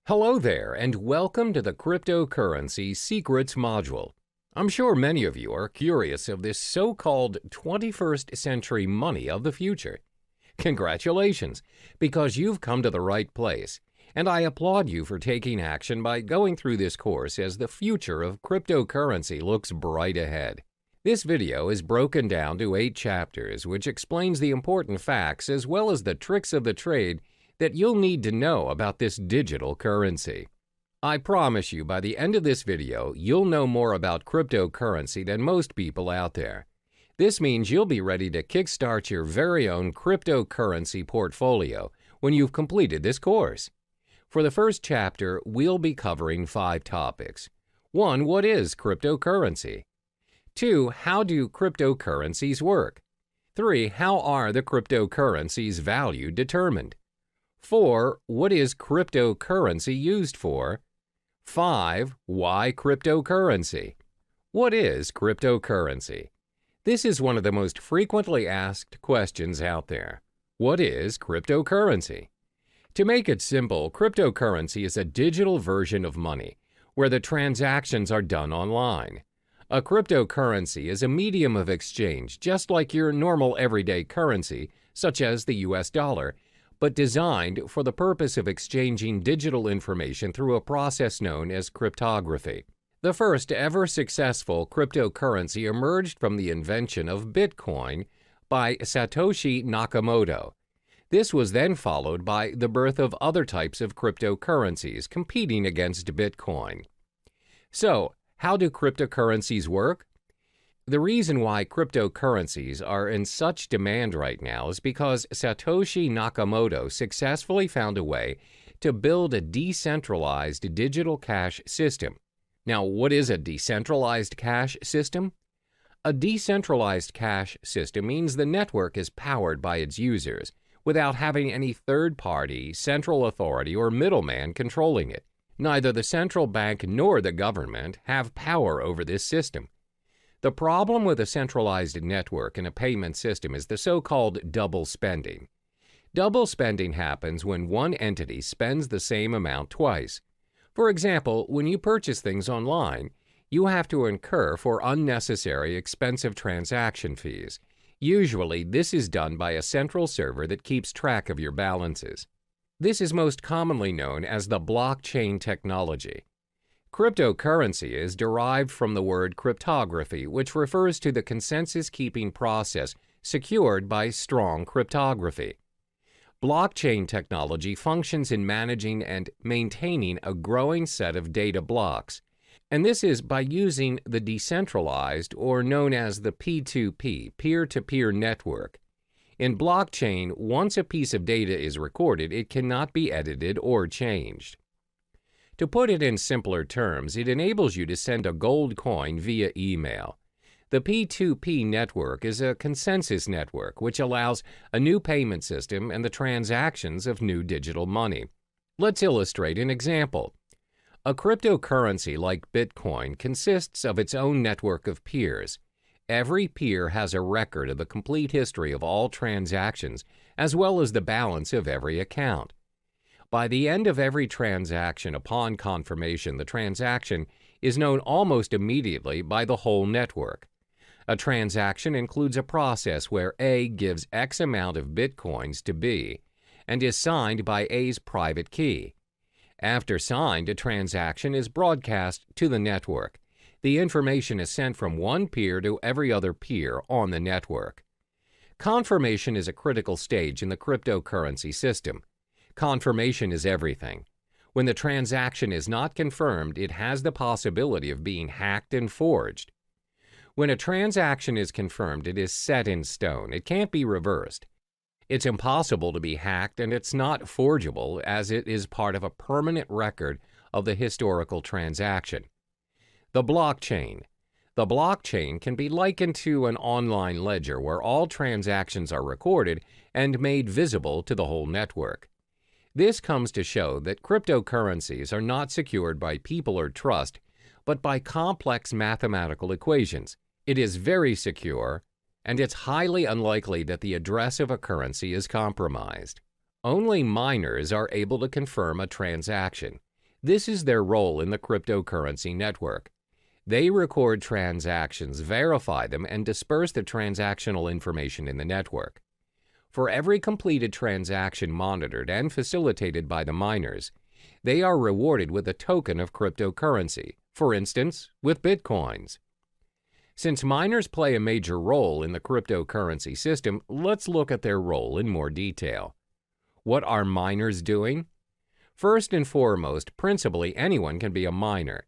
Hello there, and welcome to the Cryptocurrency Secrets module. I'm sure many of you are curious of this so-called 21st century money of the future. Congratulations, because you've come to the right place, and I applaud you for taking action by going through this course as the future of cryptocurrency looks bright ahead. This video is broken down to 8 chapters, which explains the important facts as well as the tricks of the trade that you'll need to know about this digital currency. I promise you by the end of this video, you'll know more about cryptocurrency than most people out there. This means you'll be ready to kickstart your very own cryptocurrency portfolio when you've completed this course. For the first chapter, we'll be covering 5 topics. 1. What is cryptocurrency? 2. How do cryptocurrencies work? 3. How are the cryptocurrency's value determined? 4. What is cryptocurrency used for? 5. Why cryptocurrency? What is cryptocurrency? This is one of the most frequently asked questions out there. What is cryptocurrency? To make it simple, cryptocurrency is a digital version of money where the transactions are done online. A cryptocurrency is a medium of exchange just like your normal everyday currency, such as the US dollar, but designed for the purpose of exchanging digital information through a process known as cryptography. The first ever successful cryptocurrency emerged from the invention of Bitcoin by Satoshi Nakamoto. This was then followed by the birth of other types of cryptocurrencies competing against Bitcoin. So, how do cryptocurrencies work? The reason why cryptocurrencies are in such demand right now is because Satoshi Nakamoto successfully found a way to build a decentralized digital cash system. Now, what is a decentralized cash system? A decentralized cash system means the network is powered by its users without having any third-party, central authority, or middleman controlling it. Neither the central bank nor the government have power over this system. The problem with a centralized network in a payment system is the so-called double spending. Double spending happens when one entity spends the same amount twice. For example, when you purchase things online, you have to incur for unnecessary expensive transaction fees. Usually, this is done by a central server that keeps track of your balances. This is most commonly known as the blockchain technology. Cryptocurrency is derived from the word cryptography, which refers to the consensus-keeping process secured by strong cryptography. Blockchain technology functions in managing and maintaining a growing set of data blocks, and this is by using the decentralized, or known as the P2P, peer-to-peer network. In blockchain, once a piece of data is recorded, it cannot be edited or changed. To put it in simpler terms, it enables you to send a gold coin via email. The P2P network is a consensus network which allows a new payment system and the transactions of new digital money. Let's illustrate an example. A cryptocurrency like Bitcoin consists of its own network of peers. Every peer has a record of the complete history of all transactions as well as the balance of every account. By the end of every transaction upon confirmation, the transaction is known almost immediately by the whole network. A transaction includes a process where A gives X amount of Bitcoins to B and is signed by A's private key. After signed, a transaction is broadcast to the network. The information is sent from one peer to every other peer on the network. Confirmation is a critical stage in the cryptocurrency system. Confirmation is everything. When the transaction is not confirmed, it has the possibility of being hacked and forged. When a transaction is confirmed, it is set in stone. It can't be reversed. It's impossible to be hacked, and it's not forgeable as it is part of a permanent record of the historical transaction. The blockchain. The blockchain can be likened to an online ledger where all transactions are recorded and made visible to the whole network. This comes to show that cryptocurrencies are not secured by people or trust, but by complex mathematical equations. It is very secure, and it's highly unlikely that the address of a currency is compromised. Only miners are able to confirm a transaction. This is their role in the cryptocurrency network. They record transactions, verify them, and disperse the transactional information in the network. For every completed transaction monitored and facilitated by the miners, they are rewarded with a token of cryptocurrency, for instance, with bitcoins. Since miners play a major role in the cryptocurrency system, let's look at their role in more detail. What are miners doing? First and foremost, principally anyone can be a miner.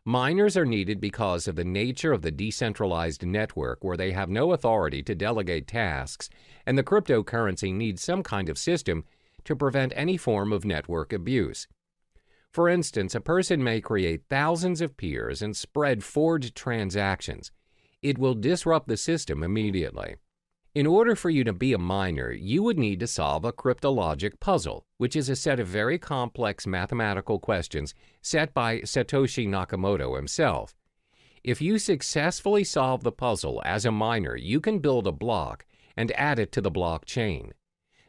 Miners are needed because of the nature of the decentralized network where they have no authority to delegate tasks, and the cryptocurrency needs some kind of system to prevent any form of network abuse. For instance, a person may create thousands of peers and spread forged transactions. It will disrupt the system immediately. In order for you to be a miner, you would need to solve a cryptologic puzzle, which is a set of very complex mathematical questions set by Satoshi Nakamoto himself. If you successfully solve the puzzle as a miner, you can build a block and add it to the blockchain.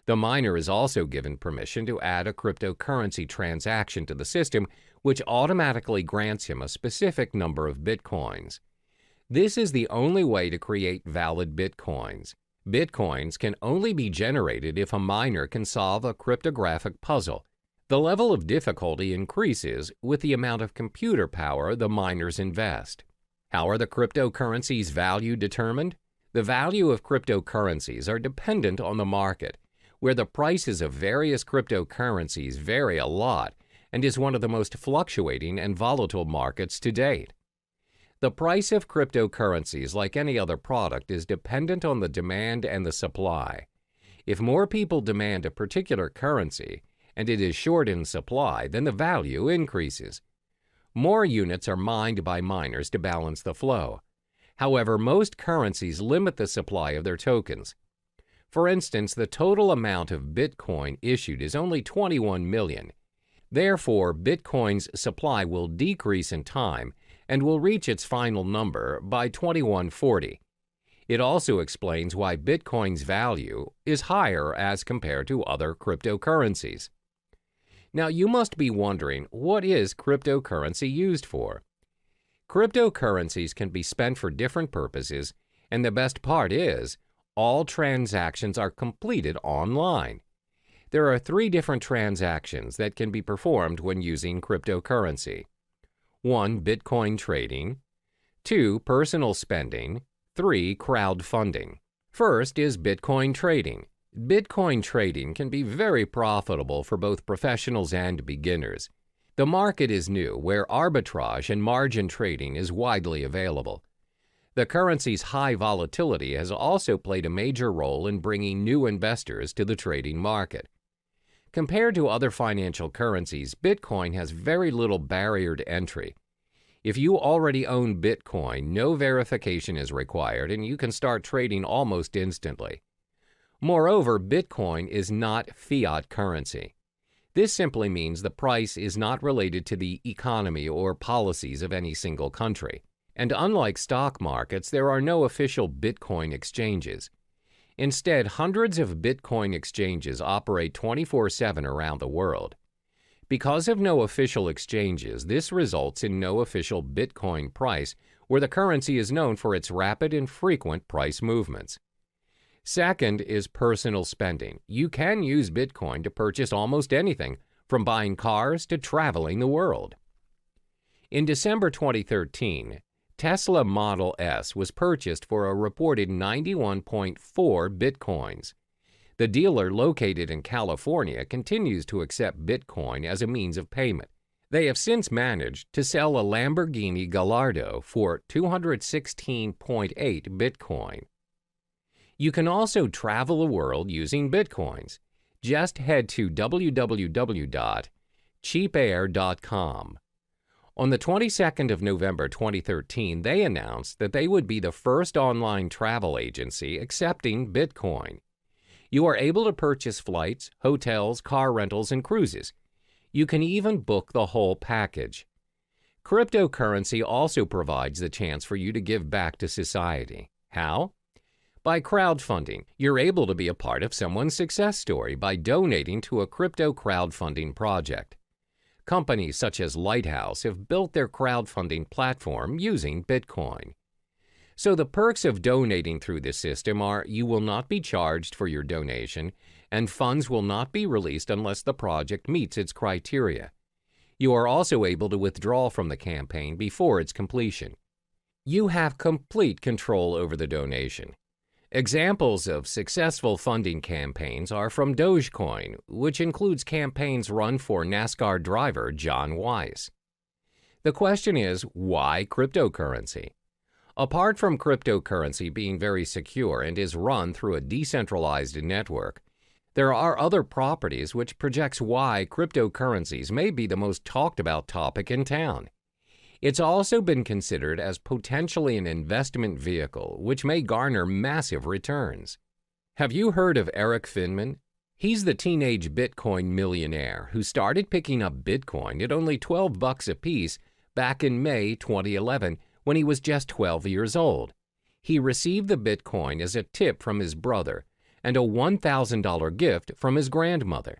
The miner is also given permission to add a cryptocurrency transaction to the system, which automatically grants him a specific number of bitcoins. This is the only way to create valid bitcoins. Bitcoins can only be generated if a miner can solve a cryptographic puzzle. The level of difficulty increases with the amount of computer power the miners invest. How are the cryptocurrencies' value determined? The value of cryptocurrencies are dependent on the market, where the prices of various cryptocurrencies vary a lot and is one of the most fluctuating and volatile markets to date. The price of cryptocurrencies, like any other product, is dependent on the demand and the supply. If more people demand a particular currency and it is short in supply, then the value increases. More units are mined by miners to balance the flow. However, most currencies limit the supply of their tokens. For instance, the total amount of Bitcoin issued is only 21 million. Therefore, Bitcoin's supply will decrease in time and will reach its final number by 2140. It also explains why Bitcoin's value is higher as compared to other cryptocurrencies. Now, you must be wondering, what is cryptocurrency used for? Cryptocurrencies can be spent for different purposes, and the best part is, all transactions are completed online. There are 3 different transactions that can be performed when using cryptocurrency. 1. Bitcoin trading. 2. Personal spending. 3. Crowdfunding. First is Bitcoin trading. Bitcoin trading can be very profitable for both professionals and beginners. The market is new, where arbitrage and margin trading is widely available. The currency's high volatility has also played a major role in bringing new investors to the trading market. Compared to other financial currencies, Bitcoin has very little barrier to entry. If you already own Bitcoin, no verification is required and you can start trading almost instantly. Moreover, Bitcoin is not fiat currency. This simply means the price is not related to the economy or policies of any single country. And unlike stock markets, there are no official Bitcoin exchanges. Instead, hundreds of Bitcoin exchanges operate 24/7 around the world. Because of no official exchanges, this results in no official Bitcoin price, where the currency is known for its rapid and frequent price movements. Second is personal spending. You can use Bitcoin to purchase almost anything, from buying cars to traveling the world. In December 2013, Tesla Model S was purchased for a reported 91.4 Bitcoins. The dealer, located in California, continues to accept Bitcoin as a means of payment. They have since managed to sell a Lamborghini Gallardo for 216.8 Bitcoin. You can also travel the world using Bitcoins. Just head to www.cheapair.com. On the 22nd of November 2013, they announced that they would be the first online travel agency accepting Bitcoin. You are able to purchase flights, hotels, car rentals, and cruises. You can even book the whole package. Cryptocurrency also provides the chance for you to give back to society. How? By crowdfunding. You're able to be a part of someone's success story by donating to a crypto crowdfunding project. Companies such as Lighthouse have built their crowdfunding platform using Bitcoin. So the perks of donating through this system are you will not be charged for your donation, and funds will not be released unless the project meets its criteria. You are also able to withdraw from the campaign before its completion. You have complete control over the donation. Examples of successful funding campaigns are from Dogecoin, which includes campaigns run for NASCAR driver John Weiss. The question is, why cryptocurrency? Apart from cryptocurrency being very secure and is run through a decentralized network, there are other properties which projects why cryptocurrencies may be the most talked about topic in town. It's also been considered as potentially an investment vehicle which may garner massive returns. Have you heard of Eric Finman? He's the teenage Bitcoin millionaire who started picking up Bitcoin at only $12 a piece back in May 2011 when he was just 12 years old. He received the Bitcoin as a tip from his brother and a $1,000 gift from his grandmother.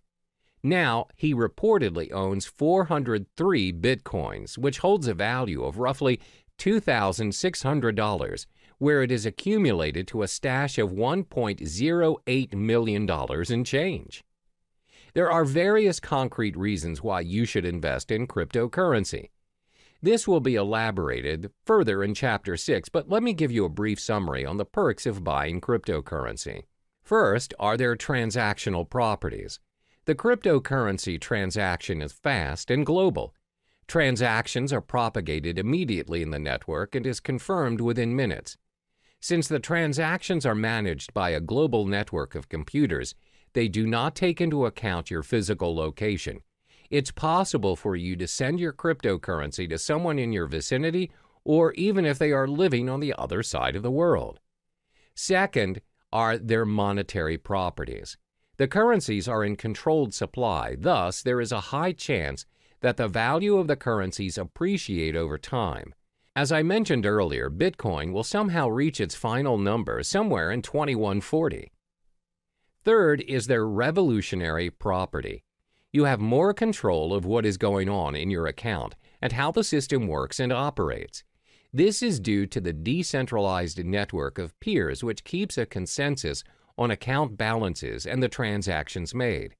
Now, he reportedly owns 403 Bitcoins, which holds a value of roughly $2,600, where it is accumulated to a stash of $1.08 million in change. There are various concrete reasons why you should invest in cryptocurrency. This will be elaborated further in Chapter 6, but let me give you a brief summary on the perks of buying cryptocurrency. First are their transactional properties. The cryptocurrency transaction is fast and global. Transactions are propagated immediately in the network and is confirmed within minutes. Since the transactions are managed by a global network of computers, they do not take into account your physical location. It's possible for you to send your cryptocurrency to someone in your vicinity or even if they are living on the other side of the world. Second are their monetary properties. The currencies are in controlled supply, thus there is a high chance that the value of the currencies appreciate over time. As I mentioned earlier, Bitcoin will somehow reach its final number somewhere in 2140. Third is their revolutionary property. You have more control of what is going on in your account and how the system works and operates. This is due to the decentralized network of peers which keeps a consensus on account balances and the transactions made.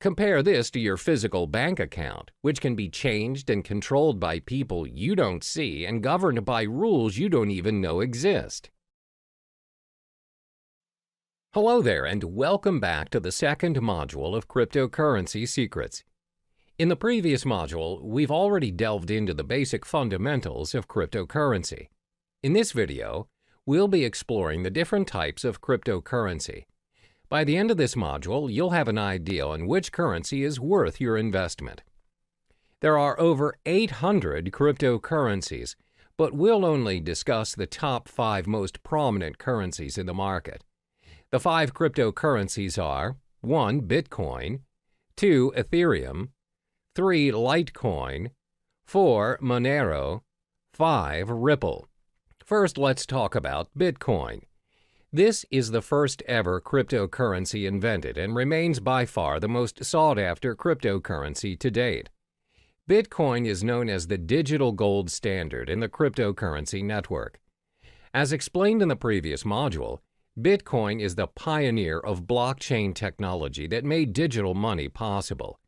Compare this to your physical bank account, which can be changed and controlled by people you don't see and governed by rules you don't even know exist. Hello there, and welcome back to the second module of Cryptocurrency Secrets. In the previous module, we've already delved into the basic fundamentals of cryptocurrency. In this video, we'll be exploring the different types of cryptocurrency. By the end of this module, you'll have an idea on which currency is worth your investment. There are over 800 cryptocurrencies, but we'll only discuss the top 5 most prominent currencies in the market. The 5 cryptocurrencies are 1. Bitcoin, 2. Ethereum, 3. Litecoin, 4. Monero, 5. Ripple. First, let's talk about Bitcoin. This is the first ever cryptocurrency invented and remains by far the most sought-after cryptocurrency to date. Bitcoin is known as the digital gold standard in the cryptocurrency network. As explained in the previous module, Bitcoin is the pioneer of blockchain technology that made digital money possible.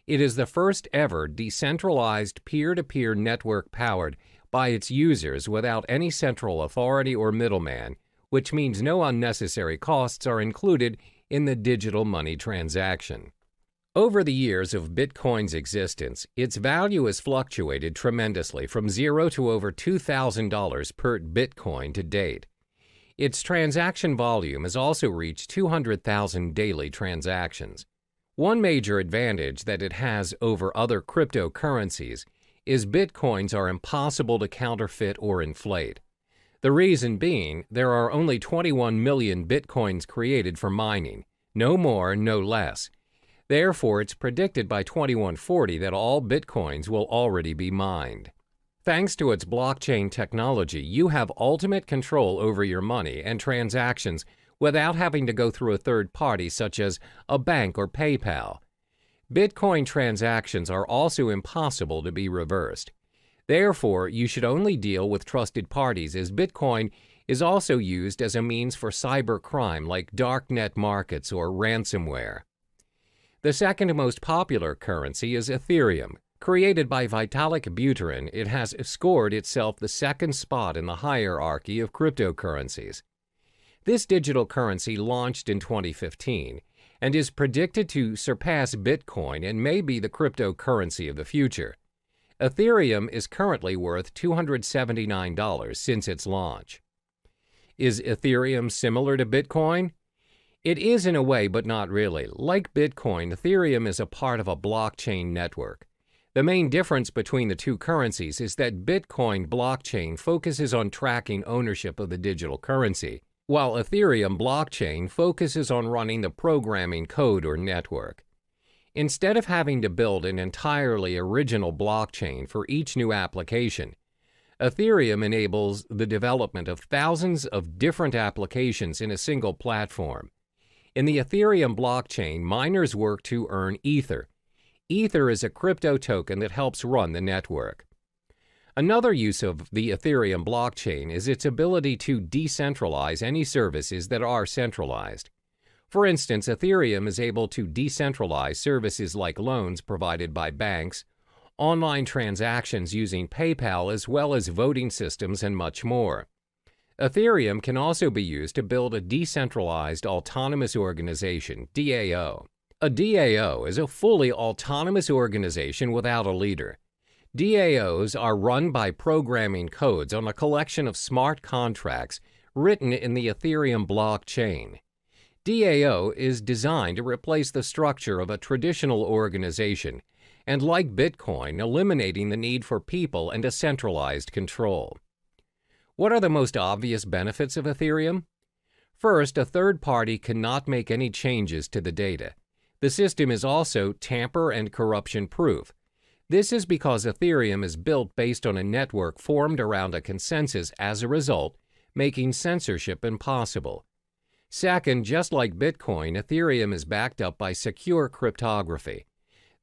It is the first ever decentralized peer-to-peer network powered by its users without any central authority or middleman, which means no unnecessary costs are included in the digital money transaction. Over the years of Bitcoin's existence, its value has fluctuated tremendously from $0 to over $2,000 per Bitcoin to date. Its transaction volume has also reached 200,000 daily transactions. One major advantage that it has over other cryptocurrencies is Bitcoins are impossible to counterfeit or inflate. The reason being, there are only 21 million Bitcoins created for mining, no more, no less. Therefore, it's predicted by 2140 that all Bitcoins will already be mined. Thanks to its blockchain technology, you have ultimate control over your money and transactions without having to go through a third party such as a bank or PayPal. Bitcoin transactions are also impossible to be reversed. Therefore, you should only deal with trusted parties, as Bitcoin is also used as a means for cybercrime like darknet markets or ransomware. The second most popular currency is Ethereum. Created by Vitalik Buterin, it has scored itself the second spot in the hierarchy of cryptocurrencies. This digital currency launched in 2015 and is predicted to surpass Bitcoin and may be the cryptocurrency of the future. Ethereum is currently worth $279 since its launch. Is Ethereum similar to Bitcoin? It is in a way, but not really. Like Bitcoin, Ethereum is a part of a blockchain network. The main difference between the two currencies is that Bitcoin blockchain focuses on tracking ownership of the digital currency, while Ethereum blockchain focuses on running the programming code or network. Instead of having to build an entirely original blockchain for each new application, Ethereum enables the development of thousands of different applications in a single platform. In the Ethereum blockchain, miners work to earn Ether. Ether is a crypto token that helps run the network. Another use of the Ethereum blockchain is its ability to decentralize any services that are centralized. For instance, Ethereum is able to decentralize services like loans provided by banks, online transactions using PayPal, as well as voting systems and much more. Ethereum can also be used to build a decentralized autonomous organization, DAO. A DAO is a fully autonomous organization without a leader. DAOs are run by programming codes on a collection of smart contracts written in the Ethereum blockchain. DAO is designed to replace the structure of a traditional organization and, like Bitcoin, eliminating the need for people and a centralized control. What are the most obvious benefits of Ethereum? First, a third party cannot make any changes to the data. The system is also tamper and corruption proof. This is because Ethereum is built based on a network formed around a consensus, as a result, making censorship impossible. Second, just like Bitcoin, Ethereum is backed up by secure cryptography.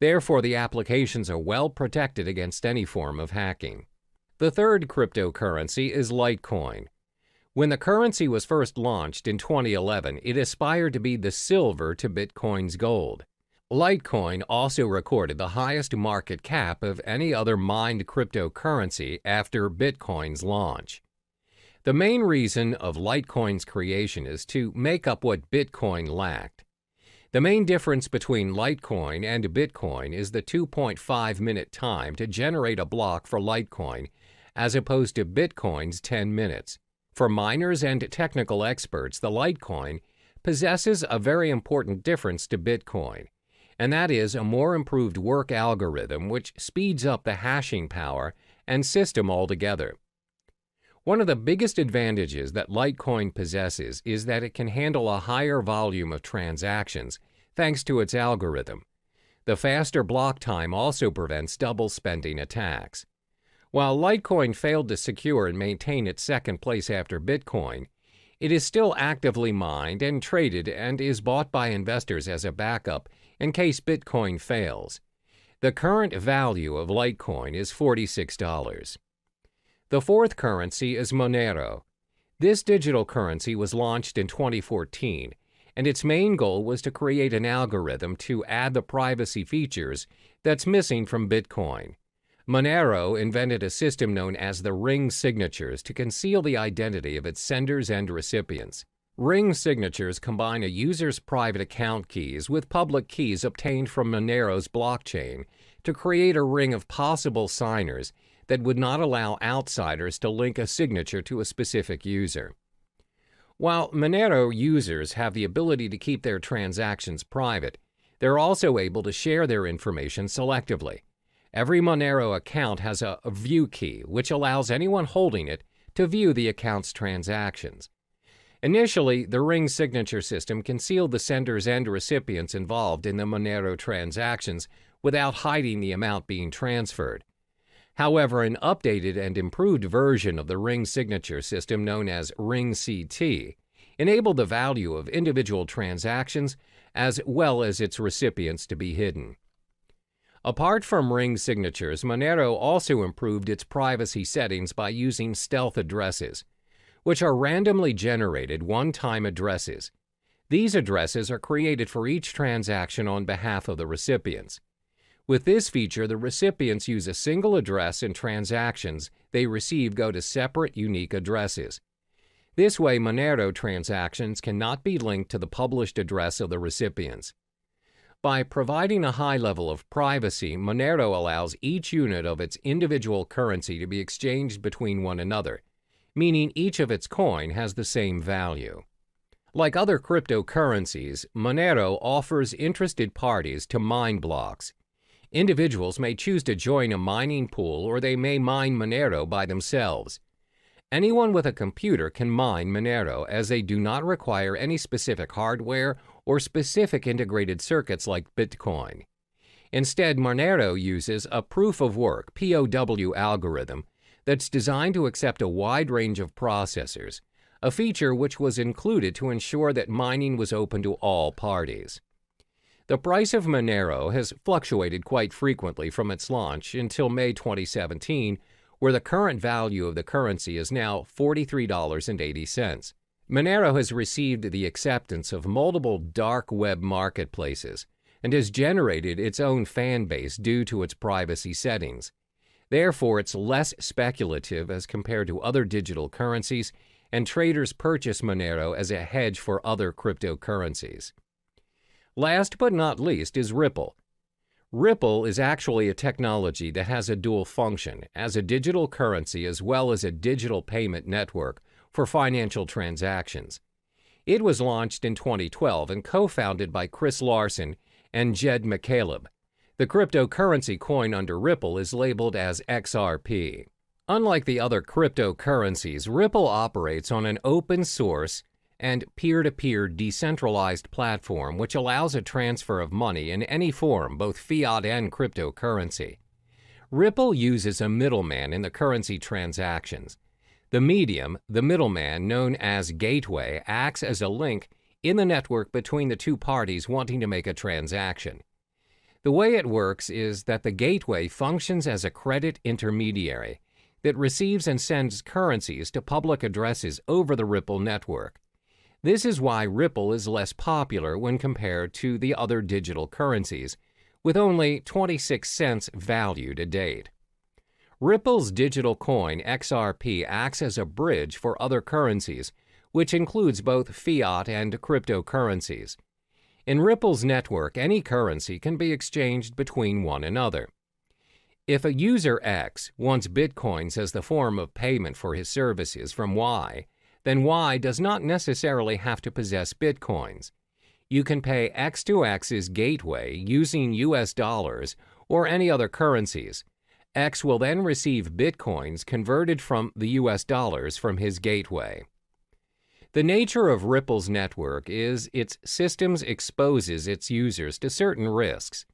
Therefore, the applications are well protected against any form of hacking. The third cryptocurrency is Litecoin. When the currency was first launched in 2011, it aspired to be the silver to Bitcoin's gold. Litecoin also recorded the highest market cap of any other mined cryptocurrency after Bitcoin's launch. The main reason of Litecoin's creation is to make up what Bitcoin lacked. The main difference between Litecoin and Bitcoin is the 2.5-minute time to generate a block for Litecoin, as opposed to Bitcoin's 10 minutes. For miners and technical experts, the Litecoin possesses a very important difference to Bitcoin, and that is a more improved work algorithm which speeds up the hashing power and system altogether. One of the biggest advantages that Litecoin possesses is that it can handle a higher volume of transactions thanks to its algorithm. The faster block time also prevents double spending attacks. While Litecoin failed to secure and maintain its second place after Bitcoin, it is still actively mined and traded and is bought by investors as a backup in case Bitcoin fails. The current value of Litecoin is $46. The fourth currency is Monero. This digital currency was launched in 2014, and its main goal was to create an algorithm to add the privacy features that's missing from Bitcoin. Monero invented a system known as the ring signatures to conceal the identity of its senders and recipients. Ring signatures combine a user's private account keys with public keys obtained from Monero's blockchain to create a ring of possible signers that would not allow outsiders to link a signature to a specific user. While Monero users have the ability to keep their transactions private, they're also able to share their information selectively. Every Monero account has a view key, which allows anyone holding it to view the account's transactions. Initially, the ring signature system concealed the senders and recipients involved in the Monero transactions without hiding the amount being transferred. However, an updated and improved version of the ring signature system known as Ring CT enabled the value of individual transactions as well as its recipients to be hidden. Apart from ring signatures, Monero also improved its privacy settings by using stealth addresses, which are randomly generated one-time addresses. These addresses are created for each transaction on behalf of the recipients. With this feature, the recipients use a single address and transactions they receive go to separate, unique addresses. This way, Monero transactions cannot be linked to the published address of the recipients. By providing a high level of privacy, Monero allows each unit of its individual currency to be exchanged between one another, meaning each of its coin has the same value. Like other cryptocurrencies, Monero offers interested parties to mine blocks. Individuals may choose to join a mining pool, or they may mine Monero by themselves. Anyone with a computer can mine Monero, as they do not require any specific hardware or specific integrated circuits like Bitcoin. Instead, Monero uses a proof-of-work (POW) algorithm that's designed to accept a wide range of processors, a feature which was included to ensure that mining was open to all parties. The price of Monero has fluctuated quite frequently from its launch until May 2017, where the current value of the currency is now $43.80. Monero has received the acceptance of multiple dark web marketplaces and has generated its own fan base due to its privacy settings. Therefore, it's less speculative as compared to other digital currencies, and traders purchase Monero as a hedge for other cryptocurrencies. Last but not least is Ripple. Ripple is actually a technology that has a dual function as a digital currency as well as a digital payment network for financial transactions. It was launched in 2012 and co-founded by Chris Larsen and Jed McCaleb. The cryptocurrency coin under Ripple is labeled as XRP. Unlike the other cryptocurrencies, Ripple operates on an open source and peer-to-peer decentralized platform which allows a transfer of money in any form, both fiat and cryptocurrency. Ripple uses a middleman in the currency transactions. The medium, the middleman known as gateway, acts as a link in the network between the two parties wanting to make a transaction. The way it works is that the gateway functions as a credit intermediary that receives and sends currencies to public addresses over the Ripple network. This is why Ripple is less popular when compared to the other digital currencies, with only 26 cents value to date. Ripple's digital coin XRP acts as a bridge for other currencies, which includes both fiat and cryptocurrencies. In Ripple's network, any currency can be exchanged between one another. If a user X wants Bitcoins as the form of payment for his services from Y, then Y does not necessarily have to possess Bitcoins. You can pay X to X's gateway using US dollars or any other currencies. X will then receive Bitcoins converted from the US dollars from his gateway. The nature of Ripple's network is its systems exposes its users to certain risks.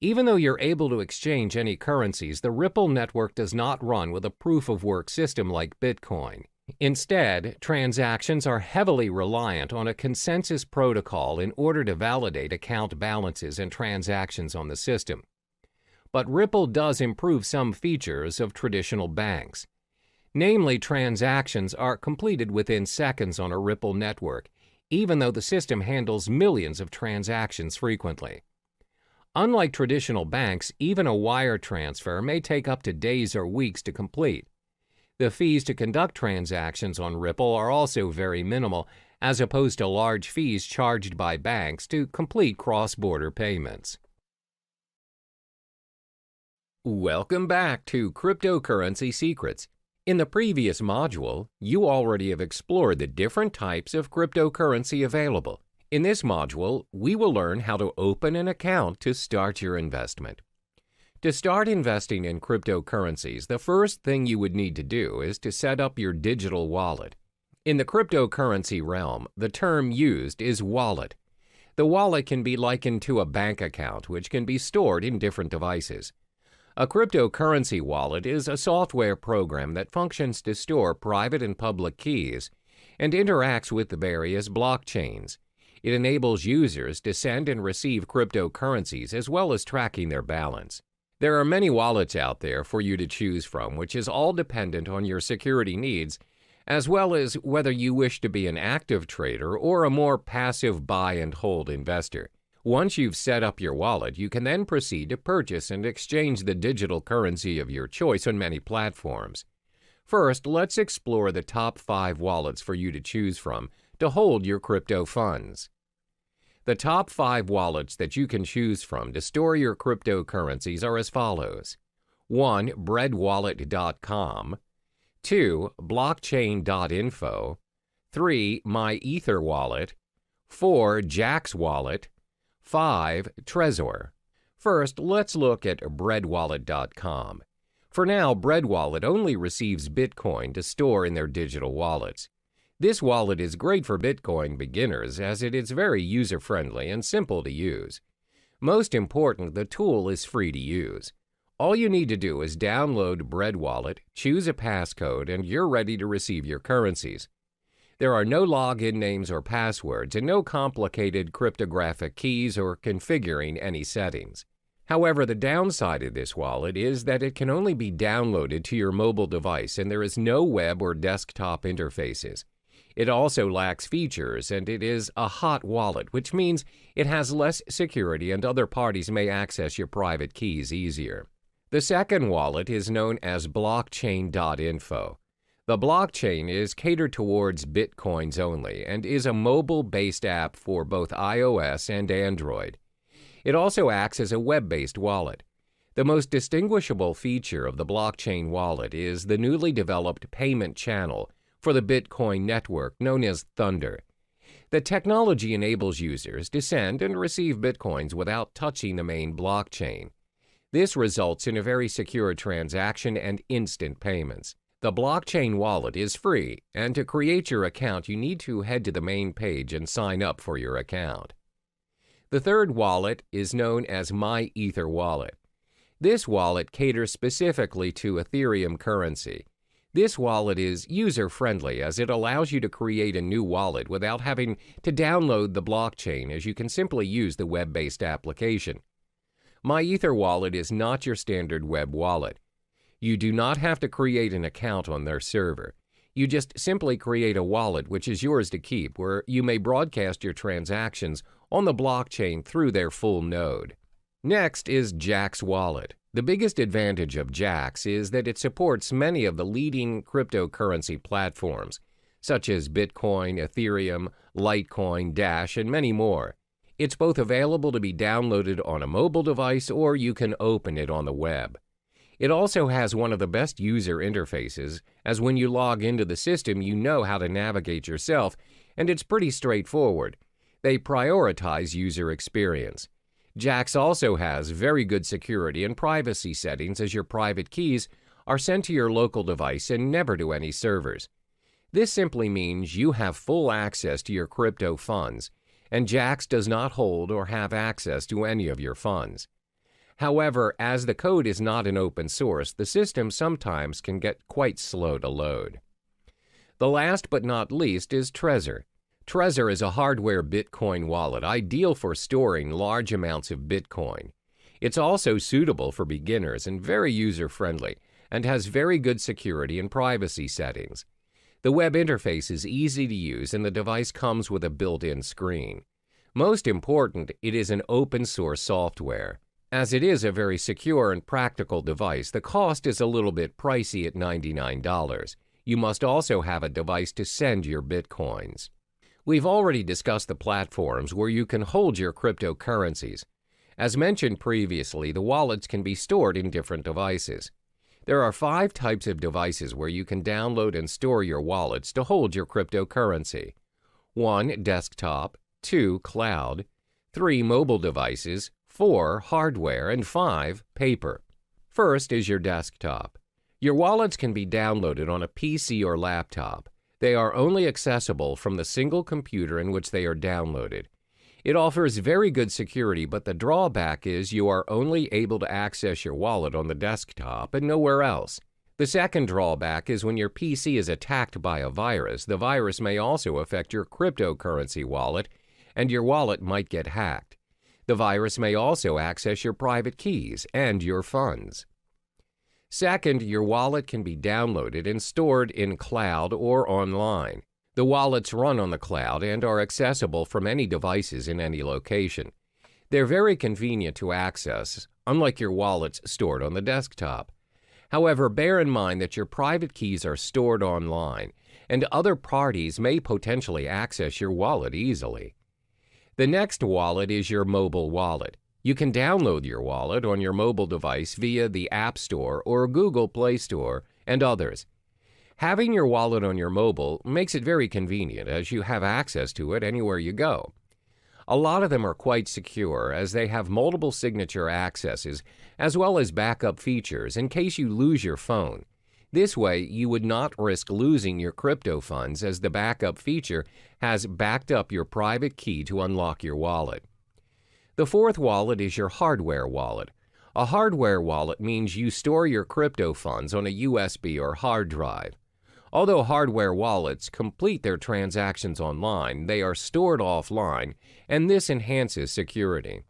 Even though you're able to exchange any currencies, the Ripple network does not run with a proof-of-work system like Bitcoin. Instead, transactions are heavily reliant on a consensus protocol in order to validate account balances and transactions on the system. But Ripple does improve some features of traditional banks. Namely, transactions are completed within seconds on a Ripple network, even though the system handles millions of transactions frequently. Unlike traditional banks, even a wire transfer may take up to days or weeks to complete. The fees to conduct transactions on Ripple are also very minimal, as opposed to large fees charged by banks to complete cross-border payments. Welcome back to Cryptocurrency Secrets. In the previous module, you already have explored the different types of cryptocurrency available. In this module, we will learn how to open an account to start your investment. To start investing in cryptocurrencies, the first thing you would need to do is to set up your digital wallet. In the cryptocurrency realm, the term used is wallet. The wallet can be likened to a bank account, which can be stored in different devices. A cryptocurrency wallet is a software program that functions to store private and public keys and interacts with the various blockchains. It enables users to send and receive cryptocurrencies as well as tracking their balance. There are many wallets out there for you to choose from, which is all dependent on your security needs, as well as whether you wish to be an active trader or a more passive buy and hold investor. Once you've set up your wallet, you can then proceed to purchase and exchange the digital currency of your choice on many platforms. First, let's explore the top 5 wallets for you to choose from to hold your crypto funds. The top 5 wallets that you can choose from to store your cryptocurrencies are as follows. 1. breadwallet.com. 2. blockchain.info. 3. MyEtherWallet. 4. Jaxx Wallet. 5. Trezor. First, let's look at breadwallet.com. For now, BreadWallet only receives Bitcoin to store in their digital wallets. This wallet is great for Bitcoin beginners as it is very user-friendly and simple to use. Most important, the tool is free to use. All you need to do is download BreadWallet, choose a passcode, and you're ready to receive your currencies. There are no login names or passwords and no complicated cryptographic keys or configuring any settings. However, the downside of this wallet is that it can only be downloaded to your mobile device and there is no web or desktop interfaces. It also lacks features and it is a hot wallet, which means it has less security and other parties may access your private keys easier. The second wallet is known as blockchain.info. The blockchain is catered towards Bitcoins only and is a mobile-based app for both iOS and Android. It also acts as a web-based wallet. The most distinguishable feature of the blockchain wallet is the newly developed payment channel for the Bitcoin network known as Thunder. The technology enables users to send and receive Bitcoins without touching the main blockchain. This results in a very secure transaction and instant payments. The blockchain wallet is free, and to create your account, you need to head to the main page and sign up for your account. The third wallet is known as MyEtherWallet. This wallet caters specifically to Ethereum currency. This wallet is user-friendly as it allows you to create a new wallet without having to download the blockchain, as you can simply use the web-based application. MyEtherWallet is not your standard web wallet. You do not have to create an account on their server. You just simply create a wallet which is yours to keep, where you may broadcast your transactions on the blockchain through their full node. Next is Jaxx Wallet. The biggest advantage of Jaxx is that it supports many of the leading cryptocurrency platforms, such as Bitcoin, Ethereum, Litecoin, Dash, and many more. It's both available to be downloaded on a mobile device or you can open it on the web. It also has one of the best user interfaces, as when you log into the system, you know how to navigate yourself, and it's pretty straightforward. They prioritize user experience. Jaxx also has very good security and privacy settings, as your private keys are sent to your local device and never to any servers. This simply means you have full access to your crypto funds, and Jaxx does not hold or have access to any of your funds. However, as the code is not an open source, the system sometimes can get quite slow to load. The last but not least is Trezor. Trezor is a hardware Bitcoin wallet ideal for storing large amounts of Bitcoin. It's also suitable for beginners and very user-friendly, and has very good security and privacy settings. The web interface is easy to use and the device comes with a built-in screen. Most important, it is an open-source software. As it is a very secure and practical device, the cost is a little bit pricey at $99. You must also have a device to send your Bitcoins. We've already discussed the platforms where you can hold your cryptocurrencies. As mentioned previously, the wallets can be stored in different devices. There are 5 types of devices where you can download and store your wallets to hold your cryptocurrency. 1. Desktop. 2. Cloud. 3. Mobile devices. 4. Hardware. And 5. Paper. First is your desktop. Your wallets can be downloaded on a PC or laptop. They are only accessible from the single computer in which they are downloaded. It offers very good security, but the drawback is you are only able to access your wallet on the desktop and nowhere else. The second drawback is when your PC is attacked by a virus, the virus may also affect your cryptocurrency wallet, and your wallet might get hacked. The virus may also access your private keys and your funds. Second, your wallet can be downloaded and stored in cloud or online. The wallets run on the cloud and are accessible from any devices in any location. They're very convenient to access, unlike your wallets stored on the desktop. However, bear in mind that your private keys are stored online, and other parties may potentially access your wallet easily. The next wallet is your mobile wallet. You can download your wallet on your mobile device via the App Store or Google Play Store and others. Having your wallet on your mobile makes it very convenient as you have access to it anywhere you go. A lot of them are quite secure as they have multiple signature accesses as well as backup features in case you lose your phone. This way, you would not risk losing your crypto funds as the backup feature has backed up your private key to unlock your wallet. The fourth wallet is your hardware wallet. A hardware wallet means you store your crypto funds on a USB or hard drive. Although hardware wallets complete their transactions online, they are stored offline, and this enhances security.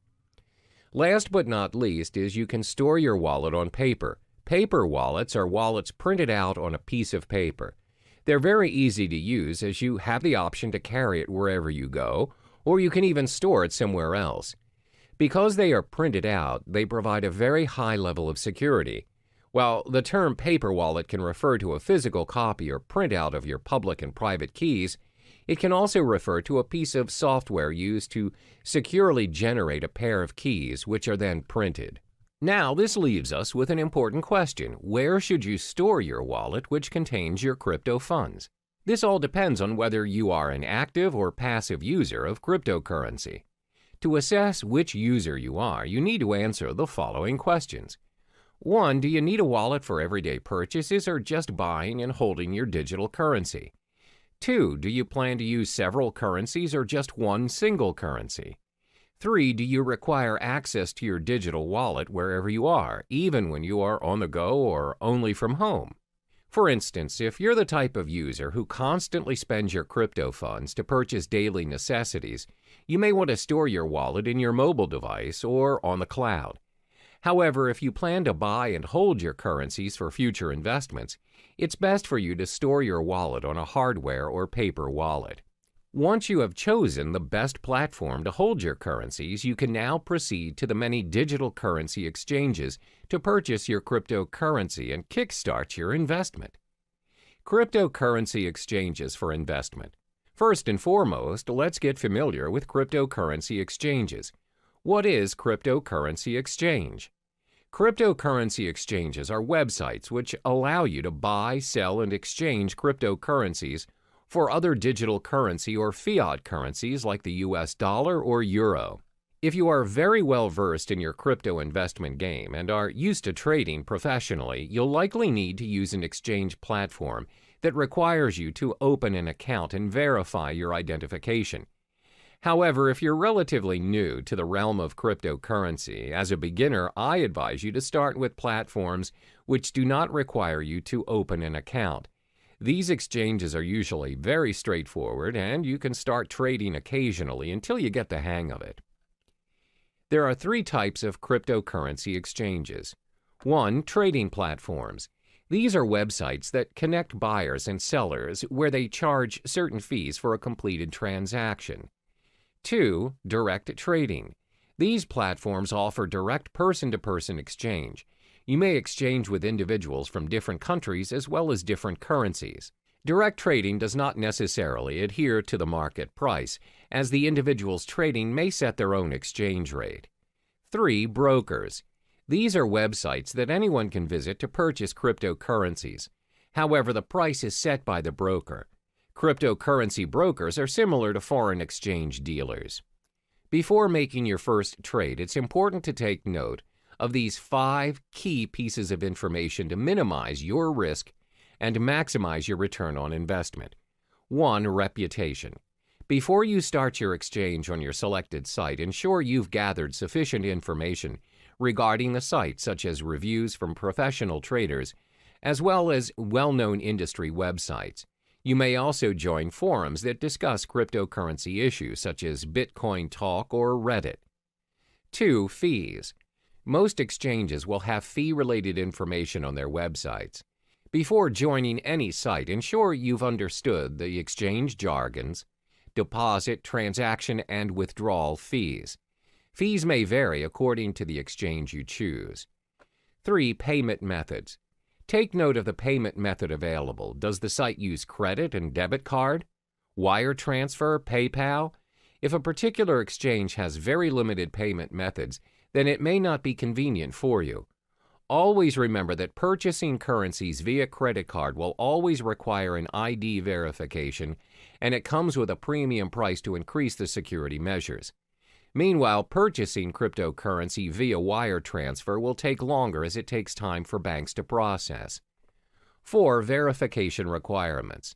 Last but not least is you can store your wallet on paper. Paper wallets are wallets printed out on a piece of paper. They're very easy to use as you have the option to carry it wherever you go, or you can even store it somewhere else. Because they are printed out, they provide a very high level of security. While the term paper wallet can refer to a physical copy or printout of your public and private keys, it can also refer to a piece of software used to securely generate a pair of keys, which are then printed. Now, this leaves us with an important question. Where should you store your wallet which contains your crypto funds? This all depends on whether you are an active or passive user of cryptocurrency. To assess which user you are, you need to answer the following questions. 1. Do you need a wallet for everyday purchases or just buying and holding your digital currency? 2. Do you plan to use several currencies or just one single currency? 3. Do you require access to your digital wallet wherever you are, even when you are on the go or only from home? For instance, if you're the type of user who constantly spends your crypto funds to purchase daily necessities, you may want to store your wallet in your mobile device or on the cloud. However, if you plan to buy and hold your currencies for future investments, it's best for you to store your wallet on a hardware or paper wallet. Once you have chosen the best platform to hold your currencies, you can now proceed to the many digital currency exchanges to purchase your cryptocurrency and kickstart your investment. Cryptocurrency exchanges for investment. First and foremost, let's get familiar with cryptocurrency exchanges. What is cryptocurrency exchange? Cryptocurrency exchanges are websites which allow you to buy, sell, and exchange cryptocurrencies for other digital currency or fiat currencies like the US dollar or euro. If you are very well versed in your crypto investment game and are used to trading professionally, you'll likely need to use an exchange platform that requires you to open an account and verify your identification. However, if you're relatively new to the realm of cryptocurrency, as a beginner, I advise you to start with platforms which do not require you to open an account. These exchanges are usually very straightforward, and you can start trading occasionally until you get the hang of it. There are 3 types of cryptocurrency exchanges. 1. Trading platforms. These are websites that connect buyers and sellers where they charge certain fees for a completed transaction. 2. Direct trading. These platforms offer direct person-to-person exchange. You may exchange with individuals from different countries as well as different currencies. Direct trading does not necessarily adhere to the market price, as the individuals trading may set their own exchange rate. 3. Brokers. These are websites that anyone can visit to purchase cryptocurrencies. However, the price is set by the broker. Cryptocurrency brokers are similar to foreign exchange dealers. Before making your first trade, it's important to take note of these 5 key pieces of information to minimize your risk and maximize your return on investment. 1. Reputation. Before you start your exchange on your selected site, ensure you've gathered sufficient information regarding the site, such as reviews from professional traders, as well as well-known industry websites. You may also join forums that discuss cryptocurrency issues such as Bitcoin Talk or Reddit. 2. Fees. Most exchanges will have fee-related information on their websites. Before joining any site, ensure you've understood the exchange jargons, deposit, transaction, and withdrawal fees. Fees may vary according to the exchange you choose. 3. Payment methods. Take note of the payment method available. Does the site use credit and debit card, wire transfer, PayPal? If a particular exchange has very limited payment methods, then it may not be convenient for you. Always remember that purchasing currencies via credit card will always require an ID verification, and it comes with a premium price to increase the security measures. Meanwhile, purchasing cryptocurrency via wire transfer will take longer as it takes time for banks to process. 4. Verification requirements.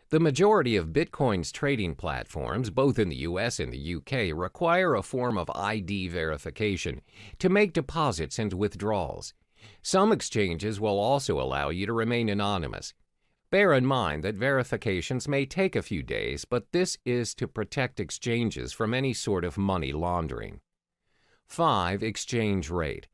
The majority of Bitcoin's trading platforms, both in the US and the UK, require a form of ID verification to make deposits and withdrawals. Some exchanges will also allow you to remain anonymous. Bear in mind that verifications may take a few days, but this is to protect exchanges from any sort of money laundering. 5. Exchange rate.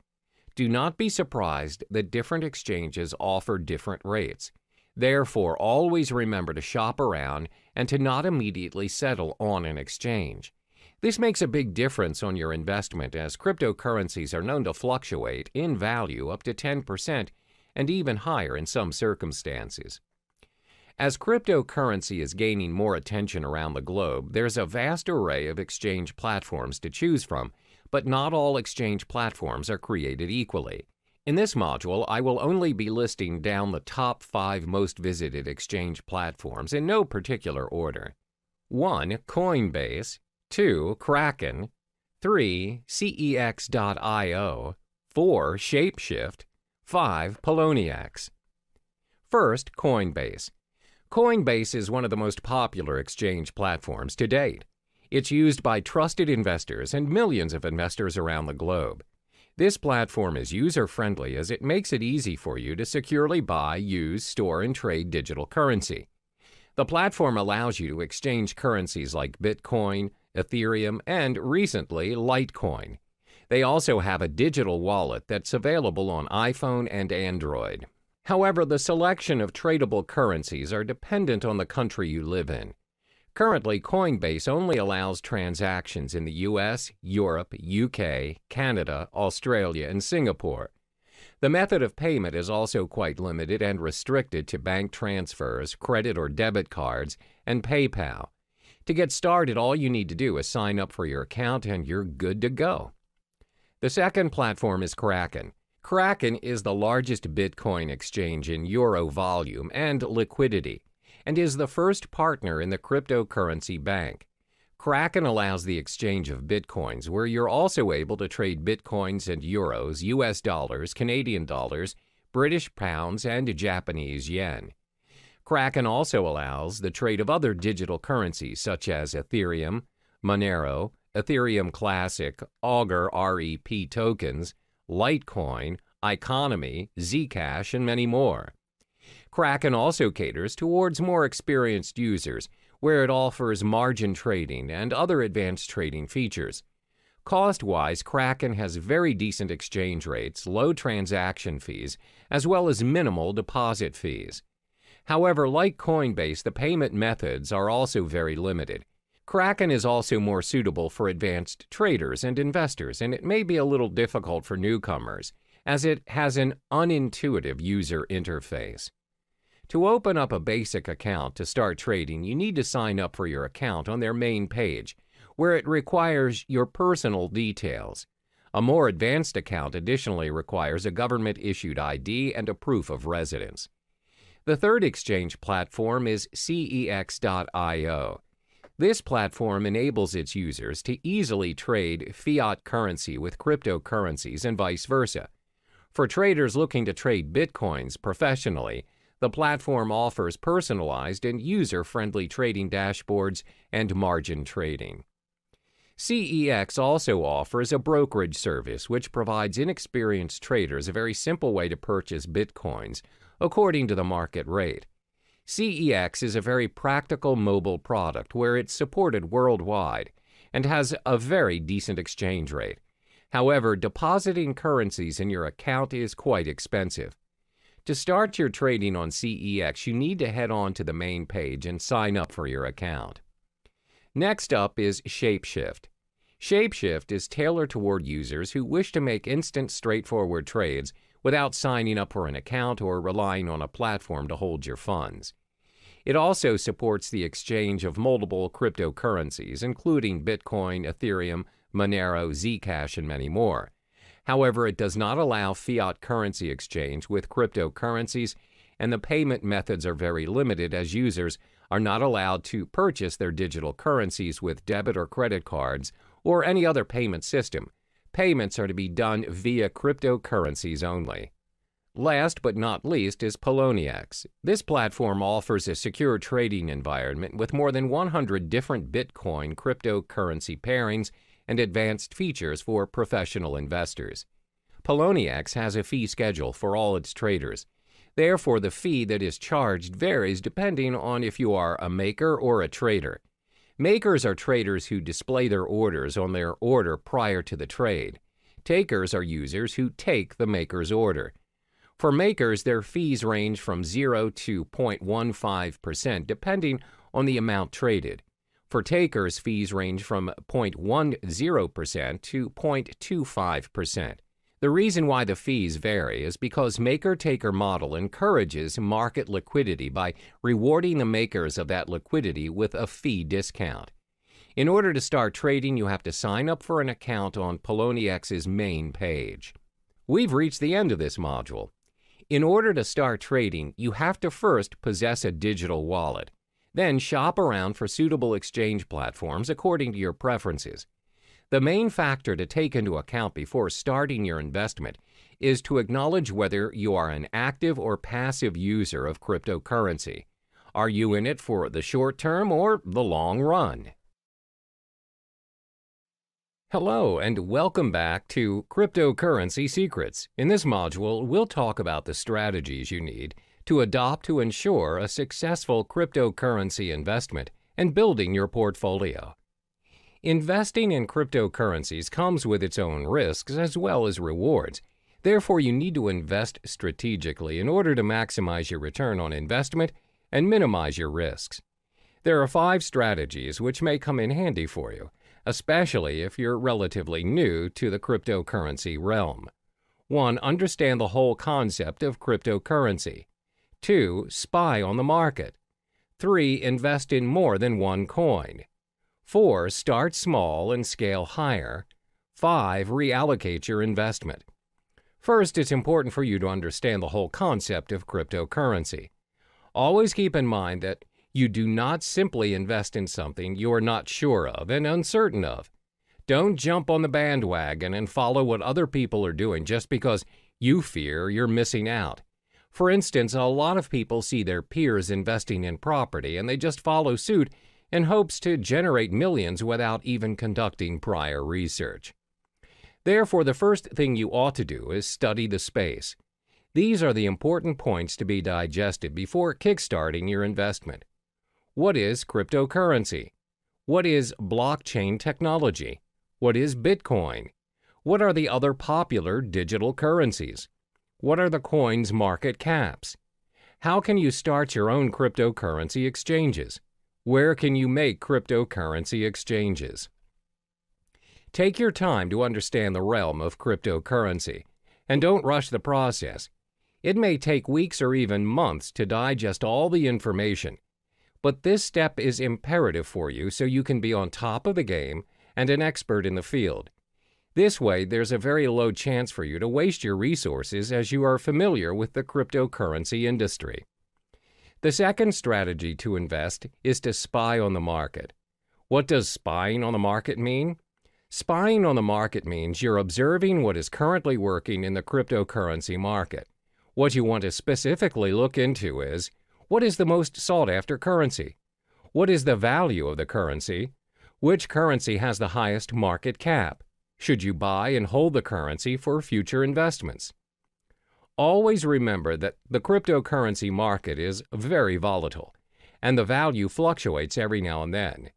Do not be surprised that different exchanges offer different rates. Therefore, always remember to shop around and to not immediately settle on an exchange. This makes a big difference on your investment, as cryptocurrencies are known to fluctuate in value up to 10% and even higher in some circumstances. As cryptocurrency is gaining more attention around the globe, there's a vast array of exchange platforms to choose from, but not all exchange platforms are created equally. In this module, I will only be listing down the top 5 most visited exchange platforms in no particular order. 1. Coinbase. 2. Kraken. 3. CEX.io. 4. Shapeshift. 5. Poloniex. First, Coinbase. Coinbase is one of the most popular exchange platforms to date. It's used by trusted investors and millions of investors around the globe. This platform is user-friendly as it makes it easy for you to securely buy, use, store, and trade digital currency. The platform allows you to exchange currencies like Bitcoin, Ethereum, and recently, Litecoin. They also have a digital wallet that's available on iPhone and Android. However, the selection of tradable currencies are dependent on the country you live in. Currently, Coinbase only allows transactions in the US, Europe, UK, Canada, Australia, and Singapore. The method of payment is also quite limited and restricted to bank transfers, credit or debit cards, and PayPal. To get started, all you need to do is sign up for your account and you're good to go. The second platform is Kraken. Kraken is the largest Bitcoin exchange in euro volume and liquidity, and is the first partner in the cryptocurrency bank. Kraken allows the exchange of Bitcoins, where you're also able to trade Bitcoins and euros, US dollars, Canadian dollars, British pounds, and Japanese yen. Kraken also allows the trade of other digital currencies such as Ethereum, Monero, Ethereum Classic, Augur REP tokens, Litecoin, Economy, Zcash, and many more. Kraken also caters towards more experienced users, where it offers margin trading and other advanced trading features. Cost-wise, Kraken has very decent exchange rates, low transaction fees, as well as minimal deposit fees. However, like Coinbase, the payment methods are also very limited. Kraken is also more suitable for advanced traders and investors, and it may be a little difficult for newcomers, as it has an unintuitive user interface. To open up a basic account to start trading, you need to sign up for your account on their main page, where it requires your personal details. A more advanced account additionally requires a government-issued ID and a proof of residence. The third exchange platform is CEX.io. This platform enables its users to easily trade fiat currency with cryptocurrencies and vice versa. For traders looking to trade Bitcoins professionally, the platform offers personalized and user-friendly trading dashboards and margin trading. CEX also offers a brokerage service which provides inexperienced traders a very simple way to purchase Bitcoins according to the market rate. CEX is a very practical mobile product where it's supported worldwide and has a very decent exchange rate. However, depositing currencies in your account is quite expensive. To start your trading on CEX, you need to head on to the main page and sign up for your account. Next up is Shapeshift. Shapeshift is tailored toward users who wish to make instant, straightforward trades without signing up for an account or relying on a platform to hold your funds. It also supports the exchange of multiple cryptocurrencies, including Bitcoin, Ethereum, Monero, Zcash, and many more. However, it does not allow fiat currency exchange with cryptocurrencies, and the payment methods are very limited as users are not allowed to purchase their digital currencies with debit or credit cards or any other payment system. Payments are to be done via cryptocurrencies only. Last but not least is Poloniex. This platform offers a secure trading environment with more than 100 different Bitcoin cryptocurrency pairings and advanced features for professional investors. Poloniex has a fee schedule for all its traders. Therefore, the fee that is charged varies depending on if you are a maker or a trader. Makers are traders who display their orders on their order prior to the trade. Takers are users who take the maker's order. For makers, their fees range from 0 to 0.15% depending on the amount traded. For takers, fees range from 0.10% to 0.25%. The reason why the fees vary is because maker-taker model encourages market liquidity by rewarding the makers of that liquidity with a fee discount. In order to start trading, you have to sign up for an account on PolonieX's main page. We've reached the end of this module. In order to start trading, you have to first possess a digital wallet. Then shop around for suitable exchange platforms according to your preferences. The main factor to take into account before starting your investment is to acknowledge whether you are an active or passive user of cryptocurrency. Are you in it for the short term or the long run? Hello and welcome back to Cryptocurrency Secrets. In this module, we'll talk about the strategies you need to adopt to ensure a successful cryptocurrency investment and building your portfolio. Investing in cryptocurrencies comes with its own risks as well as rewards. Therefore, you need to invest strategically in order to maximize your return on investment and minimize your risks. There are 5 strategies which may come in handy for you, especially if you're relatively new to the cryptocurrency realm. 1. Understand the whole concept of cryptocurrency. 2. Spy on the market. 3. Invest in more than one coin. 4. Start small and scale higher. 5. Reallocate your investment. First, it's important for you to understand the whole concept of cryptocurrency. Always keep in mind that you do not simply invest in something you are not sure of and uncertain of. Don't jump on the bandwagon and follow what other people are doing just because you fear you're missing out. For instance, a lot of people see their peers investing in property and they just follow suit in hopes to generate millions without even conducting prior research. Therefore, the first thing you ought to do is study the space. These are the important points to be digested before kickstarting your investment. What is cryptocurrency? What is blockchain technology? What is Bitcoin? What are the other popular digital currencies? What are the coins' market caps? How can you start your own cryptocurrency exchanges? Where can you make cryptocurrency exchanges? Take your time to understand the realm of cryptocurrency, and don't rush the process. It may take weeks or even months to digest all the information, but this step is imperative for you so you can be on top of the game and an expert in the field. This way, there's a very low chance for you to waste your resources as you are familiar with the cryptocurrency industry. The second strategy to invest is to spy on the market. What does spying on the market mean? Spying on the market means you're observing what is currently working in the cryptocurrency market. What you want to specifically look into is, what is the most sought-after currency? What is the value of the currency? Which currency has the highest market cap? Should you buy and hold the currency for future investments? Always remember that the cryptocurrency market is very volatile, and the value fluctuates every now and then.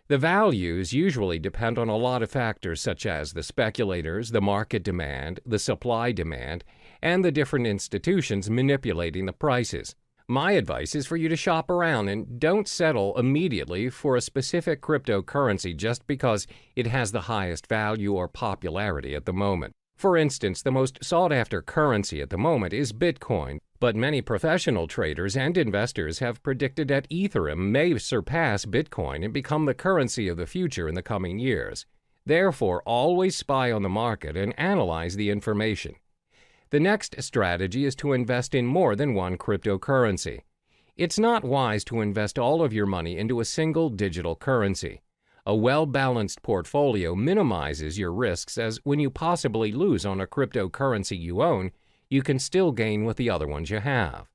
The values usually depend on a lot of factors such as the speculators, the market demand, the supply demand, and the different institutions manipulating the prices. My advice is for you to shop around and don't settle immediately for a specific cryptocurrency just because it has the highest value or popularity at the moment. For instance, the most sought-after currency at the moment is Bitcoin, but many professional traders and investors have predicted that Ethereum may surpass Bitcoin and become the currency of the future in the coming years. Therefore, always spy on the market and analyze the information. The next strategy is to invest in more than one cryptocurrency. It's not wise to invest all of your money into a single digital currency. A well-balanced portfolio minimizes your risks, as when you possibly lose on a cryptocurrency you own, you can still gain with the other ones you have.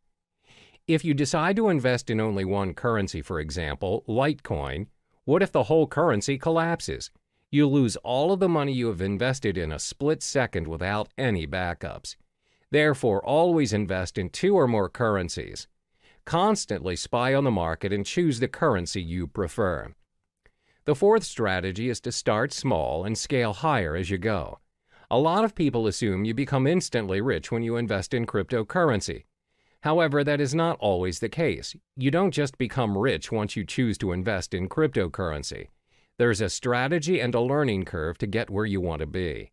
If you decide to invest in only one currency, for example, Litecoin, what if the whole currency collapses? You'll lose all of the money you have invested in a split second without any backups. Therefore, always invest in two or more currencies. Constantly spy on the market and choose the currency you prefer. The fourth strategy is to start small and scale higher as you go. A lot of people assume you become instantly rich when you invest in cryptocurrency. However, that is not always the case. You don't just become rich once you choose to invest in cryptocurrency. There's a strategy and a learning curve to get where you want to be.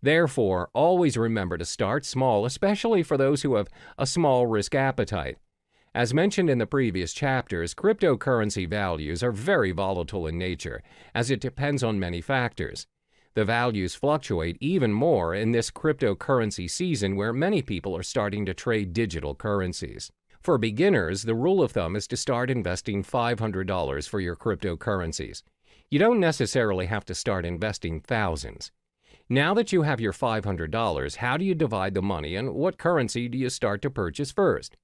Therefore, always remember to start small, especially for those who have a small risk appetite. As mentioned in the previous chapters, cryptocurrency values are very volatile in nature, as it depends on many factors. The values fluctuate even more in this cryptocurrency season where many people are starting to trade digital currencies. For beginners, the rule of thumb is to start investing $500 for your cryptocurrencies. You don't necessarily have to start investing thousands. Now that you have your $500, how do you divide the money and what currency do you start to purchase first?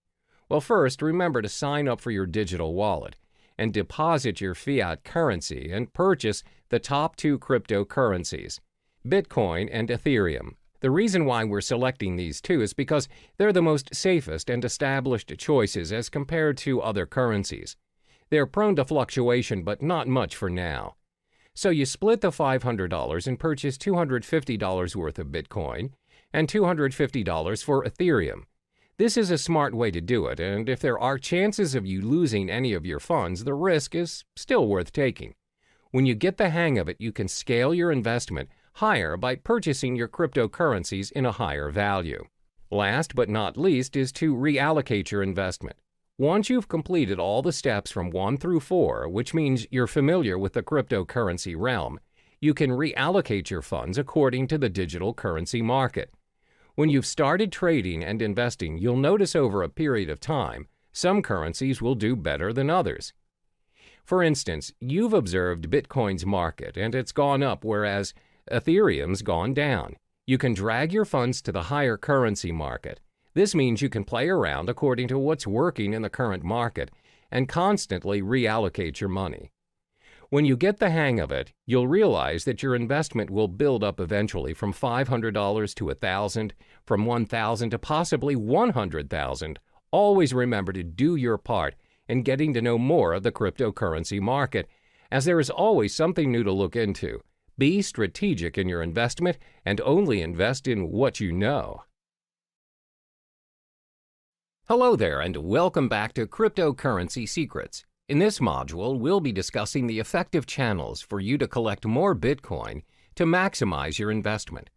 Well, first, remember to sign up for your digital wallet and deposit your fiat currency and purchase the top two cryptocurrencies, Bitcoin and Ethereum. The reason why we're selecting these two is because they're the most safest and established choices as compared to other currencies. They're prone to fluctuation, but not much for now. So you split the $500 and purchase $250 worth of Bitcoin and $250 for Ethereum. This is a smart way to do it, and if there are chances of you losing any of your funds, the risk is still worth taking. When you get the hang of it, you can scale your investment higher by purchasing your cryptocurrencies in a higher value. Last but not least is to reallocate your investment. Once you've completed all the steps from 1 through 4, which means you're familiar with the cryptocurrency realm, you can reallocate your funds according to the digital currency market. When you've started trading and investing, you'll notice over a period of time, some currencies will do better than others. For instance, you've observed Bitcoin's market and it's gone up, whereas Ethereum's gone down. You can drag your funds to the higher currency market. This means you can play around according to what's working in the current market and constantly reallocate your money. When you get the hang of it, you'll realize that your investment will build up eventually from $500 to $1,000, from $1,000 to possibly $100,000. Always remember to do your part in getting to know more of the cryptocurrency market, as there is always something new to look into. Be strategic in your investment and only invest in what you know. Hello there, and welcome back to Cryptocurrency Secrets. In this module, we'll be discussing the effective channels for you to collect more Bitcoin to maximize your investment.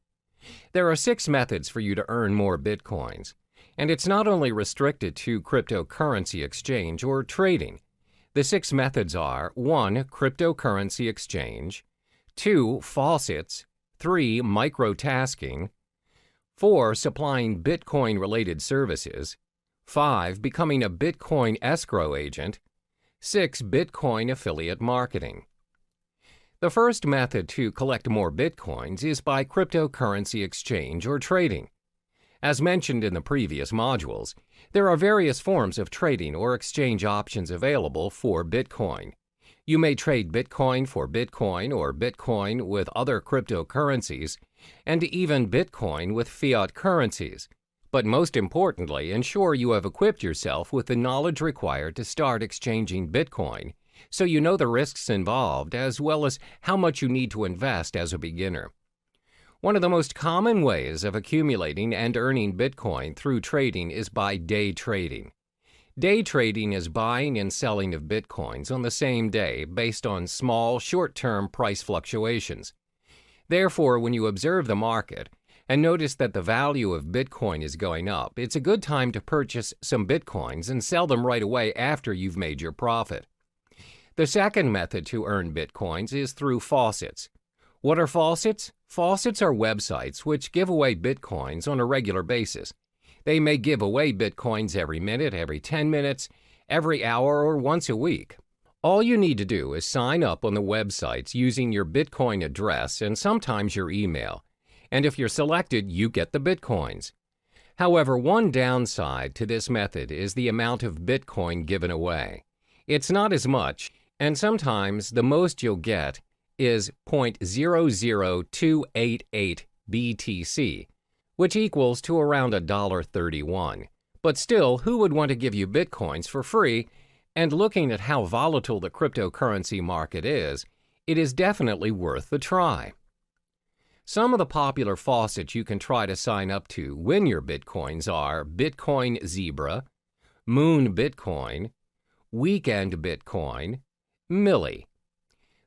There are 6 methods for you to earn more Bitcoins, and it's not only restricted to cryptocurrency exchange or trading. The 6 methods are 1. Cryptocurrency exchange, 2. Faucets, 3. Microtasking, 4. Supplying Bitcoin-related services, 5. Becoming a Bitcoin escrow agent, 6. Bitcoin affiliate marketing. The first method to collect more Bitcoins is by cryptocurrency exchange or trading. As mentioned in the previous modules, there are various forms of trading or exchange options available for Bitcoin. You may trade Bitcoin for Bitcoin or Bitcoin with other cryptocurrencies, and even Bitcoin with fiat currencies. But most importantly, ensure you have equipped yourself with the knowledge required to start exchanging Bitcoin, so you know the risks involved as well as how much you need to invest as a beginner. One of the most common ways of accumulating and earning Bitcoin through trading is by day trading. Day trading is buying and selling of Bitcoins on the same day based on small, short-term price fluctuations. Therefore, when you observe the market and notice that the value of Bitcoin is going up, it's a good time to purchase some Bitcoins and sell them right away after you've made your profit. The second method to earn Bitcoins is through faucets. What are faucets? Faucets are websites which give away Bitcoins on a regular basis. They may give away Bitcoins every minute, every 10 minutes, every hour, or once a week. All you need to do is sign up on the websites using your Bitcoin address and sometimes your email. And if you're selected, you get the Bitcoins. However, one downside to this method is the amount of Bitcoin given away. It's not as much, and sometimes the most you'll get is 0.00288 BTC, which equals to around $1.31. But still, who would want to give you Bitcoins for free? And looking at how volatile the cryptocurrency market is, it is definitely worth the try. Some of the popular faucets you can try to sign up to win your Bitcoins are Bitcoin Zebra, Moon Bitcoin, Weekend Bitcoin, Millie.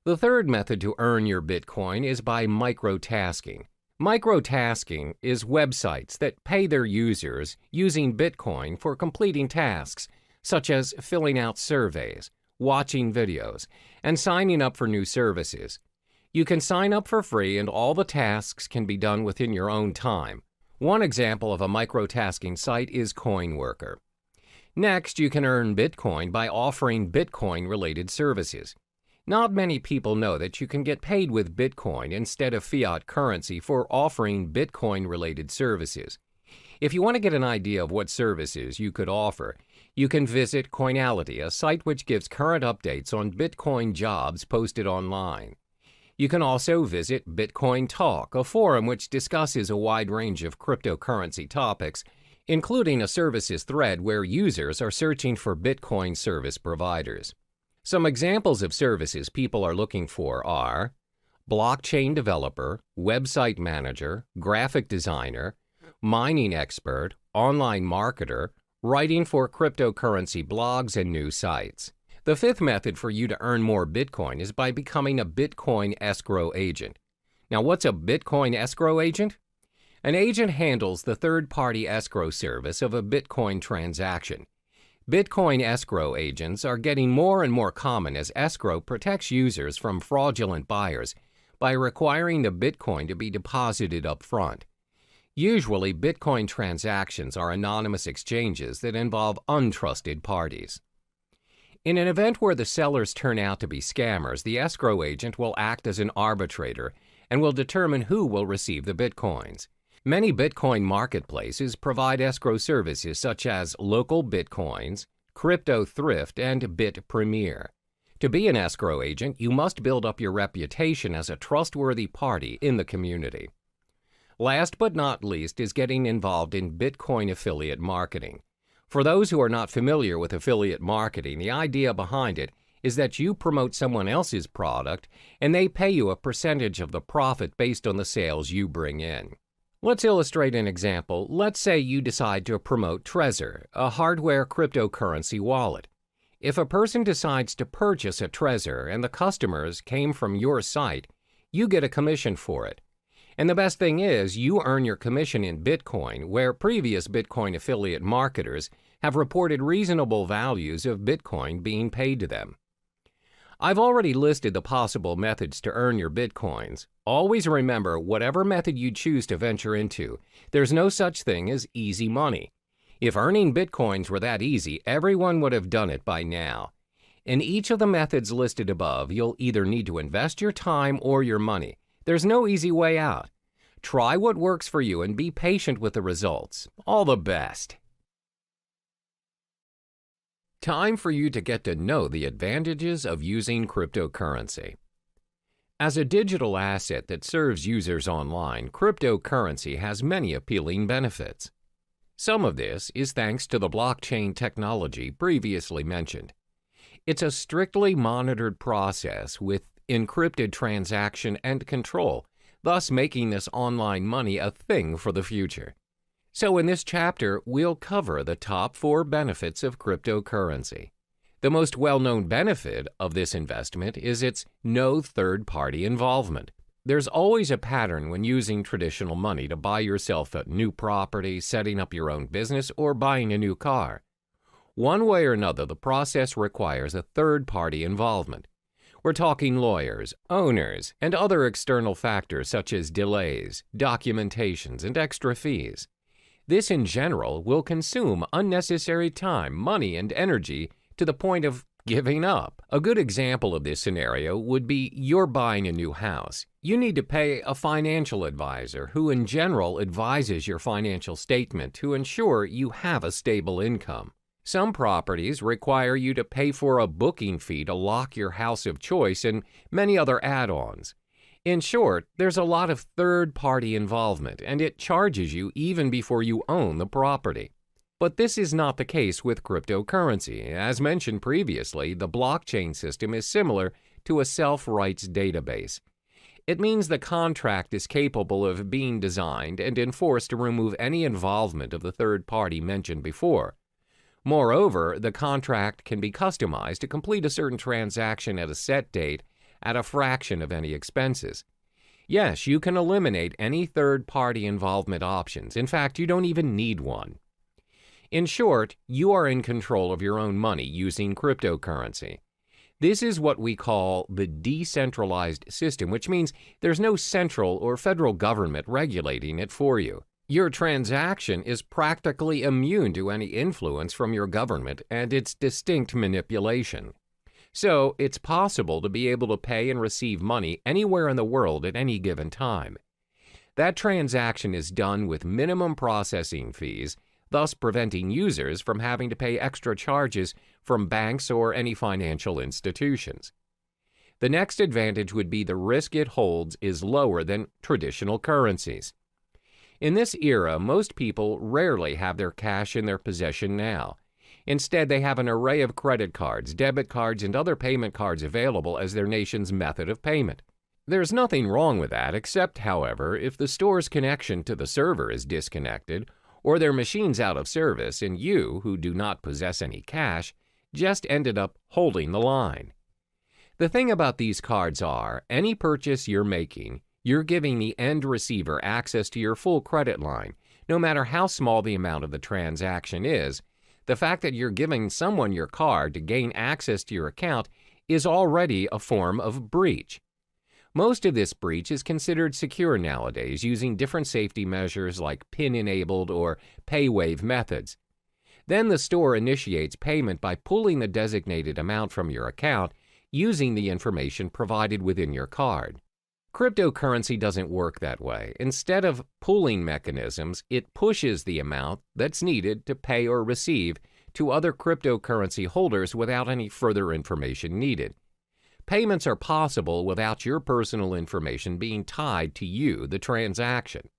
The third method to earn your Bitcoin is by microtasking. Microtasking is websites that pay their users using Bitcoin for completing tasks, such as filling out surveys, watching videos, and signing up for new services. You can sign up for free and all the tasks can be done within your own time. One example of a microtasking site is CoinWorker. Next, you can earn Bitcoin by offering Bitcoin-related services. Not many people know that you can get paid with Bitcoin instead of fiat currency for offering Bitcoin-related services. If you want to get an idea of what services you could offer, you can visit Coinality, a site which gives current updates on Bitcoin jobs posted online. You can also visit Bitcoin Talk, a forum which discusses a wide range of cryptocurrency topics, including a services thread where users are searching for Bitcoin service providers. Some examples of services people are looking for are blockchain developer, website manager, graphic designer, mining expert, online marketer, writing for cryptocurrency blogs and new sites. The fifth method for you to earn more Bitcoin is by becoming a Bitcoin escrow agent. Now, what's a Bitcoin escrow agent? An agent handles the third-party escrow service of a Bitcoin transaction. Bitcoin escrow agents are getting more and more common as escrow protects users from fraudulent buyers by requiring the Bitcoin to be deposited up front. Usually, Bitcoin transactions are anonymous exchanges that involve untrusted parties. In an event where the sellers turn out to be scammers, the escrow agent will act as an arbitrator and will determine who will receive the Bitcoins. Many Bitcoin marketplaces provide escrow services such as Local Bitcoins, Crypto Thrift, and Bit Premier. To be an escrow agent, you must build up your reputation as a trustworthy party in the community. Last but not least is getting involved in Bitcoin affiliate marketing. For those who are not familiar with affiliate marketing, the idea behind it is that you promote someone else's product and they pay you a percentage of the profit based on the sales you bring in. Let's illustrate an example. Let's say you decide to promote Trezor, a hardware cryptocurrency wallet. If a person decides to purchase a Trezor and the customers came from your site, you get a commission for it. And the best thing is, you earn your commission in Bitcoin, where previous Bitcoin affiliate marketers have reported reasonable values of Bitcoin being paid to them. I've already listed the possible methods to earn your Bitcoins. Always remember, whatever method you choose to venture into, there's no such thing as easy money. If earning Bitcoins were that easy, everyone would have done it by now. In each of the methods listed above, you'll either need to invest your time or your money. There's no easy way out. Try what works for you and be patient with the results. All the best. Time for you to get to know the advantages of using cryptocurrency. As a digital asset that serves users online, cryptocurrency has many appealing benefits. Some of this is thanks to the blockchain technology previously mentioned. It's a strictly monitored process with encrypted transaction and control, thus making this online money a thing for the future. So in this chapter, we'll cover the top 4 benefits of cryptocurrency. The most well-known benefit of this investment is its no third-party involvement. There's always a pattern when using traditional money to buy yourself a new property, setting up your own business, or buying a new car. One way or another, the process requires a third-party involvement. We're talking lawyers, owners, and other external factors such as delays, documentations, and extra fees. This, in general, will consume unnecessary time, money, and energy to the point of giving up. A good example of this scenario would be you're buying a new house. You need to pay a financial advisor who, in general, advises your financial statement to ensure you have a stable income. Some properties require you to pay for a booking fee to lock your house of choice and many other add-ons. In short, there's a lot of third-party involvement, and it charges you even before you own the property. But this is not the case with cryptocurrency. As mentioned previously, the blockchain system is similar to a self-rights database. It means the contract is capable of being designed and enforced to remove any involvement of the third party mentioned before. Moreover, the contract can be customized to complete a certain transaction at a set date at a fraction of any expenses. Yes, you can eliminate any third-party involvement options. In fact, you don't even need one. In short, you are in control of your own money using cryptocurrency. This is what we call the decentralized system, which means there's no central or federal government regulating it for you. Your transaction is practically immune to any influence from your government and its distinct manipulation. So, it's possible to be able to pay and receive money anywhere in the world at any given time. That transaction is done with minimum processing fees, thus preventing users from having to pay extra charges from banks or any financial institutions. The next advantage would be the risk it holds is lower than traditional currencies. In this era, most people rarely have their cash in their possession now. Instead, they have an array of credit cards, debit cards, and other payment cards available as their nation's method of payment. There's nothing wrong with that, except, however, if the store's connection to the server is disconnected, or their machine's out of service, and you, who do not possess any cash, just ended up holding the line. The thing about these cards are, any purchase you're making, you're giving the end receiver access to your full credit line, no matter how small the amount of the transaction is. The fact that you're giving someone your card to gain access to your account is already a form of breach. Most of this breach is considered secure nowadays using different safety measures like PIN-enabled or pay-wave methods. Then the store initiates payment by pulling the designated amount from your account using the information provided within your card. Cryptocurrency doesn't work that way. Instead of pulling mechanisms, it pushes the amount that's needed to pay or receive to other cryptocurrency holders without any further information needed. Payments are possible without your personal information being tied to you, the transaction.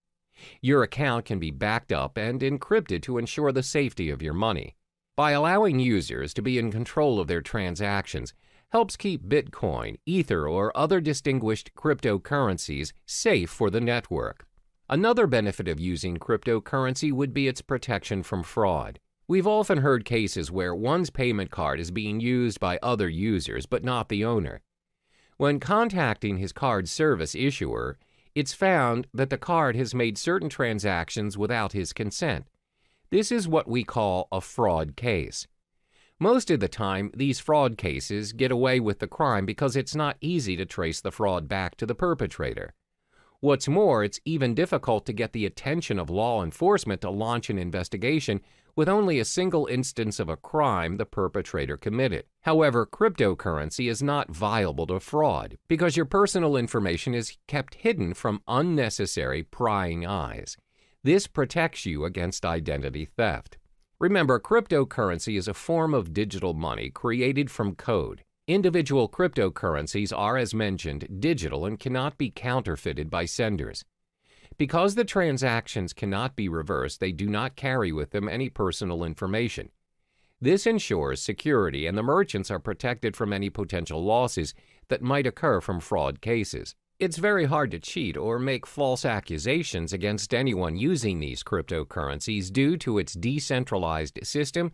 Your account can be backed up and encrypted to ensure the safety of your money. By allowing users to be in control of their transactions, helps keep Bitcoin, Ether, or other distinguished cryptocurrencies safe for the network. Another benefit of using cryptocurrency would be its protection from fraud. We've often heard cases where one's payment card is being used by other users, but not the owner. When contacting his card service issuer, it's found that the card has made certain transactions without his consent. This is what we call a fraud case. Most of the time, these fraud cases get away with the crime because it's not easy to trace the fraud back to the perpetrator. What's more, it's even difficult to get the attention of law enforcement to launch an investigation with only a single instance of a crime the perpetrator committed. However, cryptocurrency is not viable to fraud because your personal information is kept hidden from unnecessary prying eyes. This protects you against identity theft. Remember, cryptocurrency is a form of digital money created from code. Individual cryptocurrencies are, as mentioned, digital and cannot be counterfeited by senders. Because the transactions cannot be reversed, they do not carry with them any personal information. This ensures security, and the merchants are protected from any potential losses that might occur from fraud cases. It's very hard to cheat or make false accusations against anyone using these cryptocurrencies due to its decentralized system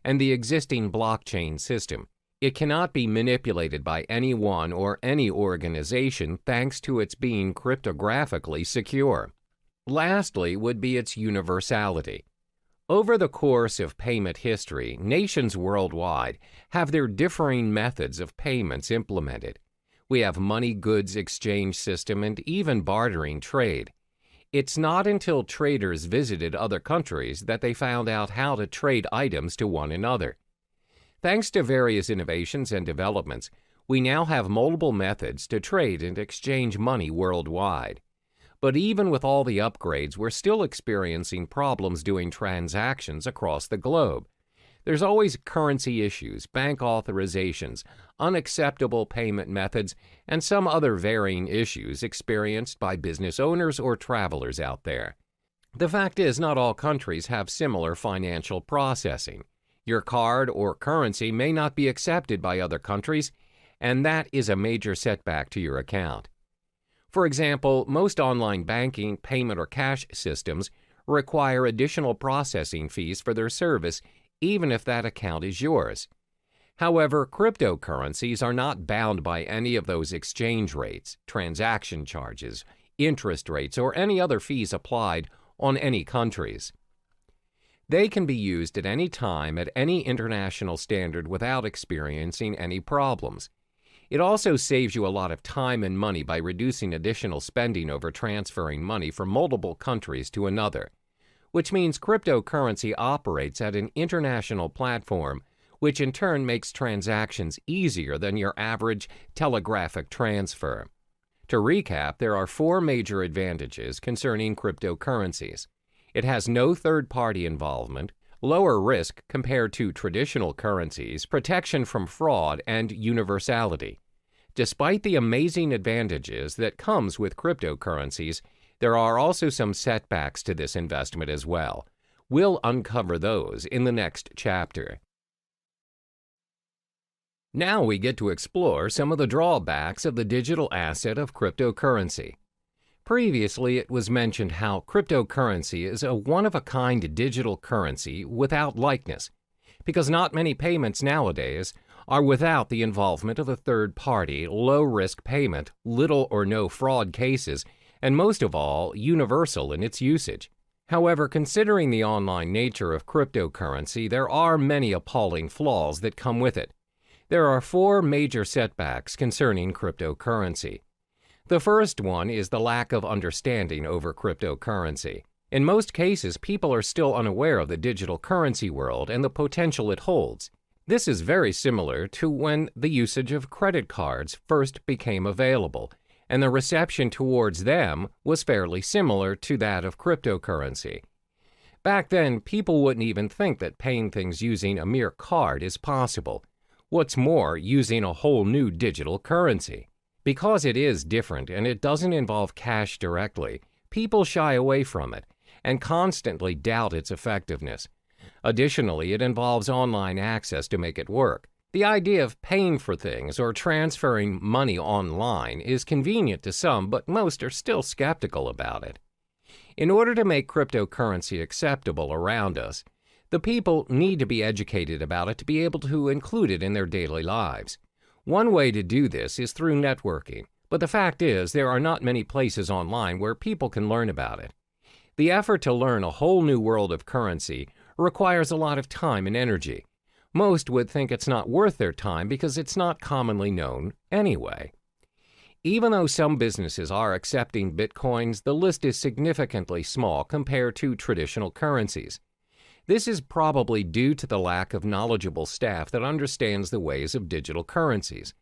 and the existing blockchain system. It cannot be manipulated by anyone or any organization thanks to its being cryptographically secure. Lastly would be its universality. Over the course of payment history, nations worldwide have their differing methods of payments implemented. We have money goods exchange system and even bartering trade. It's not until traders visited other countries that they found out how to trade items to one another. Thanks to various innovations and developments, we now have multiple methods to trade and exchange money worldwide. But even with all the upgrades, we're still experiencing problems doing transactions across the globe. There's always currency issues, bank authorizations, unacceptable payment methods, and some other varying issues experienced by business owners or travelers out there. The fact is, not all countries have similar financial processing. Your card or currency may not be accepted by other countries, and that is a major setback to your account. For example, most online banking, payment, or cash systems require additional processing fees for their service, even if that account is yours. However, cryptocurrencies are not bound by any of those exchange rates, transaction charges, interest rates, or any other fees applied on any countries. They can be used at any time at any international standard without experiencing any problems. It also saves you a lot of time and money by reducing additional spending over transferring money from multiple countries to another, which means cryptocurrency operates at an international platform, which in turn makes transactions easier than your average telegraphic transfer. To recap, there are 4 major advantages concerning cryptocurrencies. It has no third-party involvement, lower risk compared to traditional currencies, protection from fraud, and universality. Despite the amazing advantages that comes with cryptocurrencies, there are also some setbacks to this investment as well. We'll uncover those in the next chapter. Now we get to explore some of the drawbacks of the digital asset of cryptocurrency. Previously, it was mentioned how cryptocurrency is a one-of-a-kind digital currency without likeness, because not many payments nowadays are without the involvement of a third-party, low-risk payment, little or no fraud cases, and most of all, universal in its usage. However, considering the online nature of cryptocurrency, there are many appalling flaws that come with it. There are 4 major setbacks concerning cryptocurrency. The first one is the lack of understanding over cryptocurrency. In most cases, people are still unaware of the digital currency world and the potential it holds. This is very similar to when the usage of credit cards first became available, and the reception towards them was fairly similar to that of cryptocurrency. Back then, people wouldn't even think that paying things using a mere card is possible. What's more, using a whole new digital currency. Because it is different and it doesn't involve cash directly, people shy away from it and constantly doubt its effectiveness. Additionally, it involves online access to make it work. The idea of paying for things or transferring money online is convenient to some, but most are still skeptical about it. In order to make cryptocurrency acceptable around us, the people need to be educated about it to be able to include it in their daily lives. One way to do this is through networking, but the fact is there are not many places online where people can learn about it. The effort to learn a whole new world of currency requires a lot of time and energy. Most would think it's not worth their time because it's not commonly known anyway. Even though some businesses are accepting bitcoins, the list is significantly small compared to traditional currencies. This is probably due to the lack of knowledgeable staff that understands the ways of digital currencies.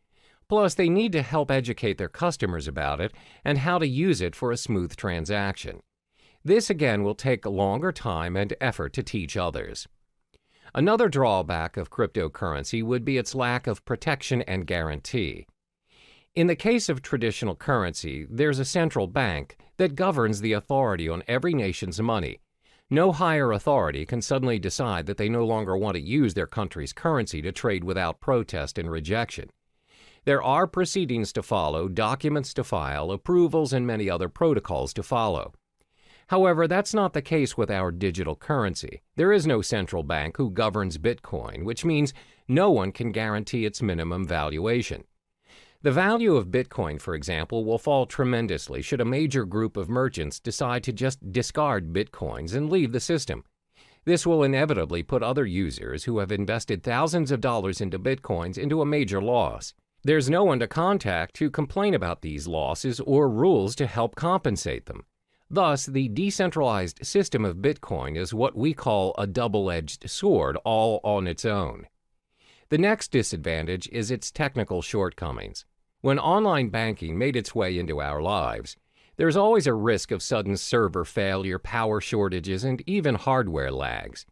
Plus, they need to help educate their customers about it and how to use it for a smooth transaction. This again will take a longer time and effort to teach others. Another drawback of cryptocurrency would be its lack of protection and guarantee. In the case of traditional currency, there's a central bank that governs the authority on every nation's money. No higher authority can suddenly decide that they no longer want to use their country's currency to trade without protest and rejection. There are proceedings to follow, documents to file, approvals, and many other protocols to follow. However, that's not the case with our digital currency. There is no central bank who governs Bitcoin, which means no one can guarantee its minimum valuation. The value of Bitcoin, for example, will fall tremendously should a major group of merchants decide to just discard Bitcoins and leave the system. This will inevitably put other users who have invested thousands of dollars into Bitcoins into a major loss. There's no one to contact to complain about these losses or rules to help compensate them. Thus, the decentralized system of Bitcoin is what we call a double-edged sword all on its own. The next disadvantage is its technical shortcomings. When online banking made its way into our lives, there's always a risk of sudden server failure, power shortages, and even hardware lags.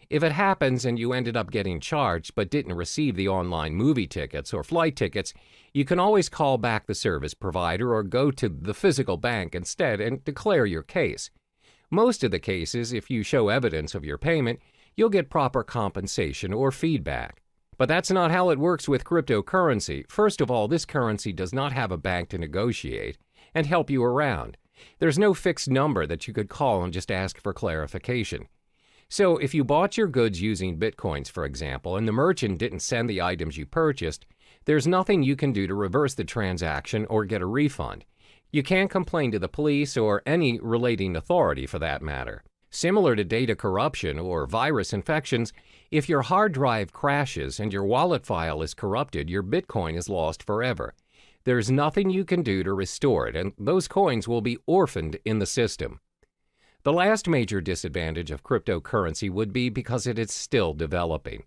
If it happens and you ended up getting charged but didn't receive the online movie tickets or flight tickets, you can always call back the service provider or go to the physical bank instead and declare your case. Most of the cases, if you show evidence of your payment, you'll get proper compensation or feedback. But that's not how it works with cryptocurrency. First of all, this currency does not have a bank to negotiate and help you around. There's no fixed number that you could call and just ask for clarification. So if you bought your goods using Bitcoins, for example, and the merchant didn't send the items you purchased, there's nothing you can do to reverse the transaction or get a refund. You can't complain to the police or any relating authority for that matter. Similar to data corruption or virus infections, if your hard drive crashes and your wallet file is corrupted, your Bitcoin is lost forever. There's nothing you can do to restore it, and those coins will be orphaned in the system. The last major disadvantage of cryptocurrency would be because it is still developing.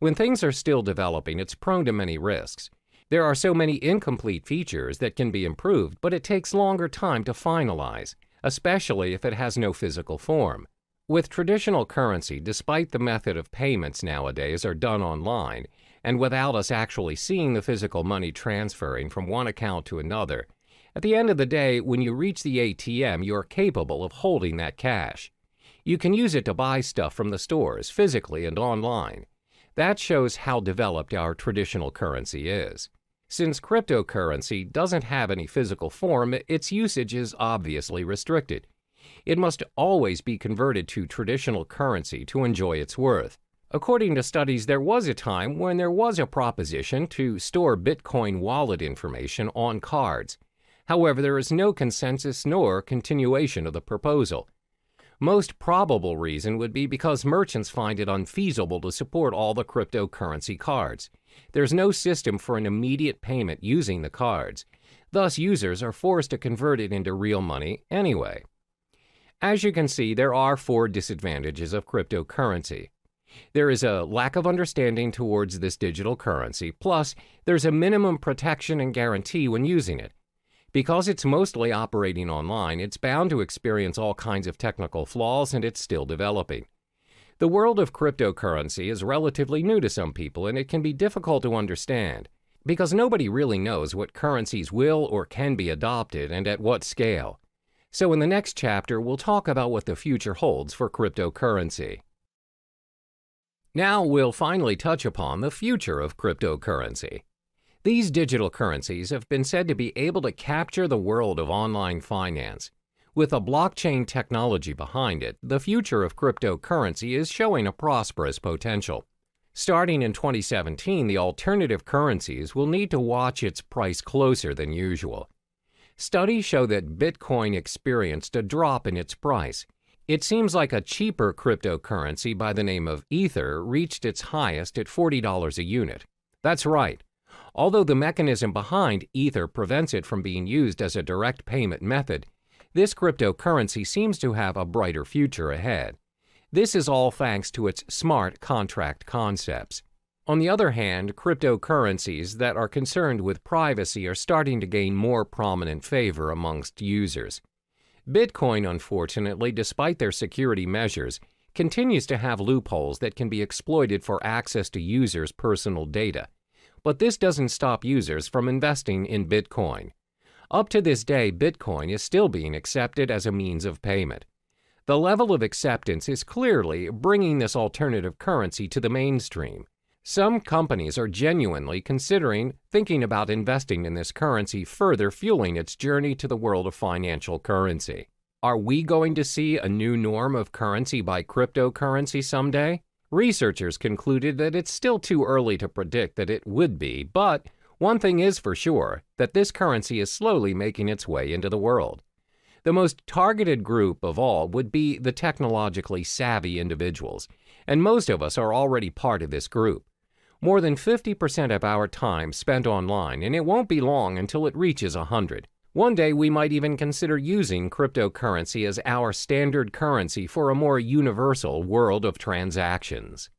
When things are still developing, it's prone to many risks. There are so many incomplete features that can be improved, but it takes longer time to finalize, especially if it has no physical form. With traditional currency, despite the method of payments nowadays are done online, and without us actually seeing the physical money transferring from one account to another, at the end of the day, when you reach the ATM, you're capable of holding that cash. You can use it to buy stuff from the stores, physically and online. That shows how developed our traditional currency is. Since cryptocurrency doesn't have any physical form, its usage is obviously restricted. It must always be converted to traditional currency to enjoy its worth. According to studies, there was a time when there was a proposition to store Bitcoin wallet information on cards. However, there is no consensus nor continuation of the proposal. Most probable reason would be because merchants find it unfeasible to support all the cryptocurrency cards. There's no system for an immediate payment using the cards. Thus, users are forced to convert it into real money anyway. As you can see, there are 4 disadvantages of cryptocurrency. There is a lack of understanding towards this digital currency, plus there's a minimum protection and guarantee when using it. Because it's mostly operating online, it's bound to experience all kinds of technical flaws, and it's still developing. The world of cryptocurrency is relatively new to some people, and it can be difficult to understand, because nobody really knows what currencies will or can be adopted and at what scale. So in the next chapter, we'll talk about what the future holds for cryptocurrency. Now we'll finally touch upon the future of cryptocurrency. These digital currencies have been said to be able to capture the world of online finance. With a blockchain technology behind it, the future of cryptocurrency is showing a prosperous potential. Starting in 2017, the alternative currencies will need to watch its price closer than usual. Studies show that Bitcoin experienced a drop in its price. It seems like a cheaper cryptocurrency by the name of Ether reached its highest at $40 a unit. That's right. Although the mechanism behind Ether prevents it from being used as a direct payment method, this cryptocurrency seems to have a brighter future ahead. This is all thanks to its smart contract concepts. On the other hand, cryptocurrencies that are concerned with privacy are starting to gain more prominent favor amongst users. Bitcoin, unfortunately, despite their security measures, continues to have loopholes that can be exploited for access to users' personal data. But this doesn't stop users from investing in Bitcoin. Up to this day, Bitcoin is still being accepted as a means of payment. The level of acceptance is clearly bringing this alternative currency to the mainstream. Some companies are genuinely thinking about investing in this currency, further fueling its journey to the world of financial currency. Are we going to see a new norm of currency by cryptocurrency someday? Researchers concluded that it's still too early to predict that it would be, but one thing is for sure, that this currency is slowly making its way into the world. The most targeted group of all would be the technologically savvy individuals, and most of us are already part of this group. More than 50% of our time spent online, and it won't be long until it reaches 100. One day we might even consider using cryptocurrency as our standard currency for a more universal world of transactions.